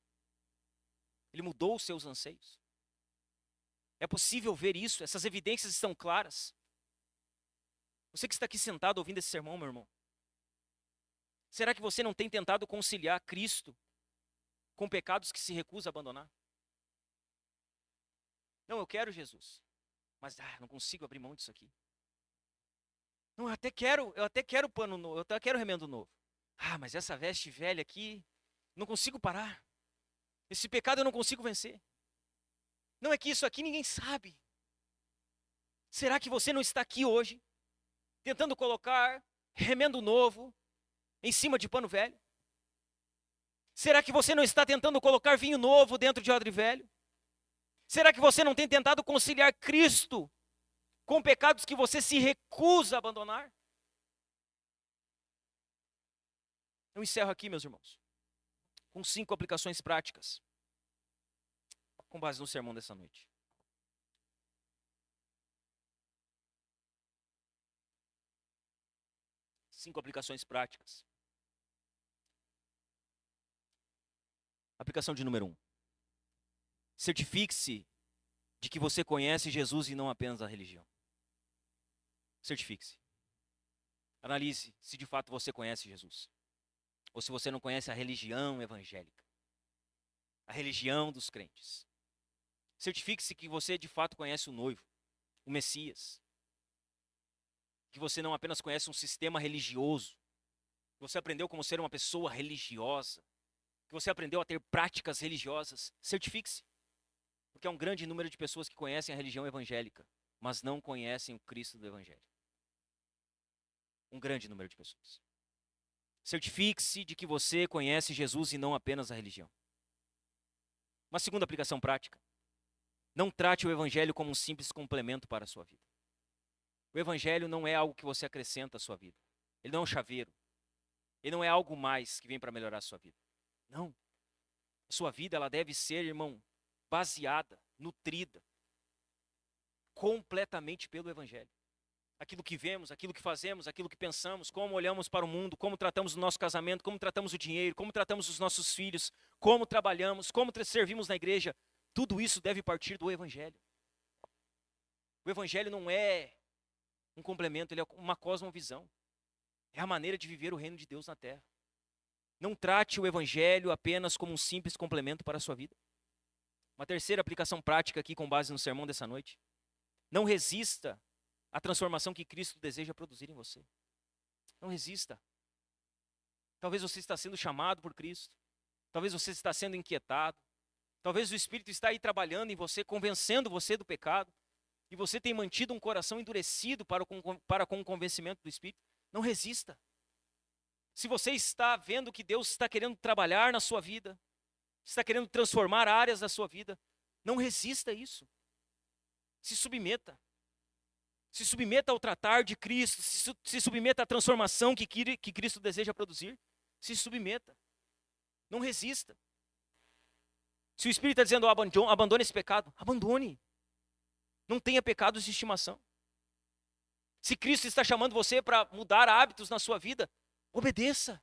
Ele mudou os seus anseios. É possível ver isso, essas evidências estão claras. Você que está aqui sentado ouvindo esse sermão, meu irmão, será que você não tem tentado conciliar Cristo com pecados que se recusa a abandonar? Não, eu quero Jesus, mas não consigo abrir mão disso aqui. Não, eu até quero pano novo, eu até quero remendo novo. Mas essa veste velha aqui, não consigo parar. Esse pecado eu não consigo vencer. Não, é que isso aqui ninguém sabe. Será que você não está aqui hoje, tentando colocar remendo novo em cima de pano velho? Será que você não está tentando colocar vinho novo dentro de odre velho? Será que você não tem tentado conciliar Cristo com pecados que você se recusa a abandonar? Eu encerro aqui, meus irmãos, com 5 aplicações práticas, com base no sermão dessa noite. Cinco aplicações práticas. Aplicação de número 1. Certifique-se de que você conhece Jesus e não apenas a religião. Certifique-se. Analise se de fato você conhece Jesus. Ou se você não conhece a religião evangélica. A religião dos crentes. Certifique-se que você de fato conhece o noivo, o Messias. Que você não apenas conhece um sistema religioso. Que você aprendeu como ser uma pessoa religiosa. Que você aprendeu a ter práticas religiosas. Certifique-se. Porque há um grande número de pessoas que conhecem a religião evangélica, mas não conhecem o Cristo do Evangelho. Um grande número de pessoas. Certifique-se de que você conhece Jesus e não apenas a religião. Uma segunda aplicação prática. Não trate o Evangelho como um simples complemento para a sua vida. O Evangelho não é algo que você acrescenta à sua vida. Ele não é um chaveiro. Ele não é algo mais que vem para melhorar a sua vida. Não. A sua vida ela deve ser, irmão, baseada, nutrida, completamente pelo Evangelho. Aquilo que vemos, aquilo que fazemos, aquilo que pensamos, como olhamos para o mundo, como tratamos o nosso casamento, como tratamos o dinheiro, como tratamos os nossos filhos, como trabalhamos, como servimos na igreja, tudo isso deve partir do Evangelho. O Evangelho não é um complemento, ele é uma cosmovisão. É a maneira de viver o reino de Deus na terra. Não trate o Evangelho apenas como um simples complemento para a sua vida. Uma terceira aplicação prática aqui com base no sermão dessa noite. Não resista à transformação que Cristo deseja produzir em você. Não resista. Talvez você está sendo chamado por Cristo. Talvez você está sendo inquietado. Talvez o Espírito está aí trabalhando em você, convencendo você do pecado. E você tem mantido um coração endurecido para com o convencimento do Espírito. Não resista. Se você está vendo que Deus está querendo trabalhar na sua vida, está querendo transformar áreas da sua vida, não resista a isso. Se submeta. Se submeta ao tratar de Cristo, se submeta à transformação que Cristo deseja produzir. Se submeta. Não resista. Se o Espírito está dizendo, abandone esse pecado, abandone. Não tenha pecados de estimação. Se Cristo está chamando você para mudar hábitos na sua vida, obedeça.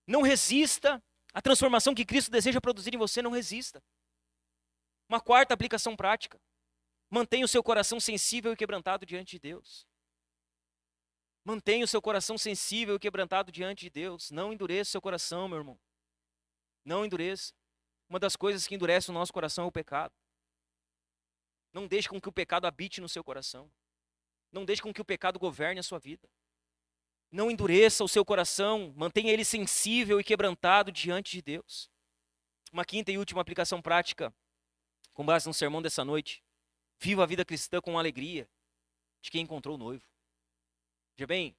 Não resista à transformação que Cristo deseja produzir em você, não resista. Uma quarta aplicação prática. Mantenha o seu coração sensível e quebrantado diante de Deus. Mantenha o seu coração sensível e quebrantado diante de Deus. Não endureça o seu coração, meu irmão. Não endureça. Uma das coisas que endurece o nosso coração é o pecado. Não deixe com que o pecado habite no seu coração. Não deixe com que o pecado governe a sua vida. Não endureça o seu coração, mantenha ele sensível e quebrantado diante de Deus. Uma quinta e última aplicação prática, com base no sermão dessa noite. Viva a vida cristã com alegria de quem encontrou o noivo. Veja bem,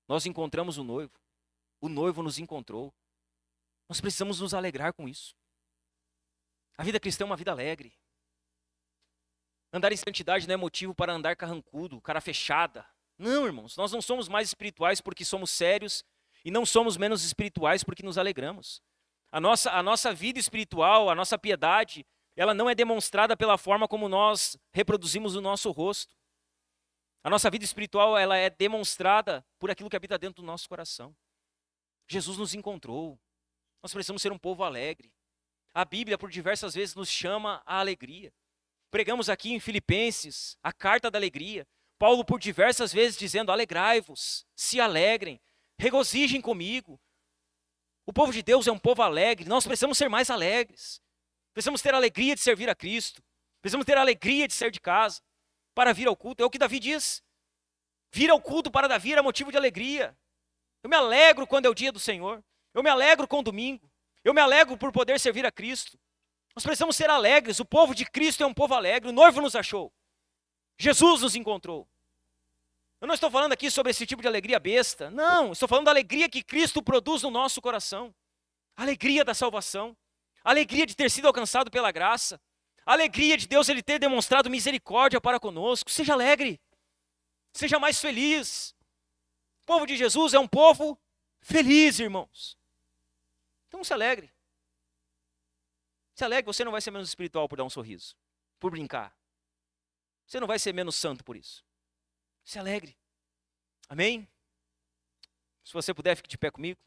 nós encontramos o noivo nos encontrou. Nós precisamos nos alegrar com isso. A vida cristã é uma vida alegre. Andar em santidade não é motivo para andar carrancudo, cara fechada. Não, irmãos, nós não somos mais espirituais porque somos sérios E não somos menos espirituais porque nos alegramos. A nossa vida espiritual, a nossa piedade, ela não é demonstrada pela forma como nós reproduzimos o nosso rosto. A nossa vida espiritual, ela é demonstrada por aquilo que habita dentro do nosso coração. Jesus nos encontrou. Nós precisamos ser um povo alegre. A Bíblia, por diversas vezes, nos chama à alegria. Pregamos aqui em Filipenses, a carta da alegria. Paulo, por diversas vezes, dizendo: alegrai-vos, se alegrem, regozijem comigo. O povo de Deus é um povo alegre. Nós precisamos ser mais alegres. Precisamos ter a alegria de servir a Cristo. Precisamos ter a alegria de sair de casa para vir ao culto. É o que Davi diz. Vir ao culto para Davi era motivo de alegria. Eu me alegro quando é o dia do Senhor. Eu me alegro com o domingo. Eu me alegro por poder servir a Cristo. Nós precisamos ser alegres. O povo de Cristo é um povo alegre. O noivo nos achou. Jesus nos encontrou. Eu não estou falando aqui sobre esse tipo de alegria besta. Não, estou falando da alegria que Cristo produz no nosso coração. A alegria da salvação. A alegria de ter sido alcançado pela graça. A alegria de Deus ele ter demonstrado misericórdia para conosco. Seja alegre. Seja mais feliz. O povo de Jesus é um povo feliz, irmãos. Então se alegre. Se alegre, você não vai ser menos espiritual por dar um sorriso, por brincar. Você não vai ser menos santo por isso. Se alegre. Amém? Se você puder, fique de pé comigo.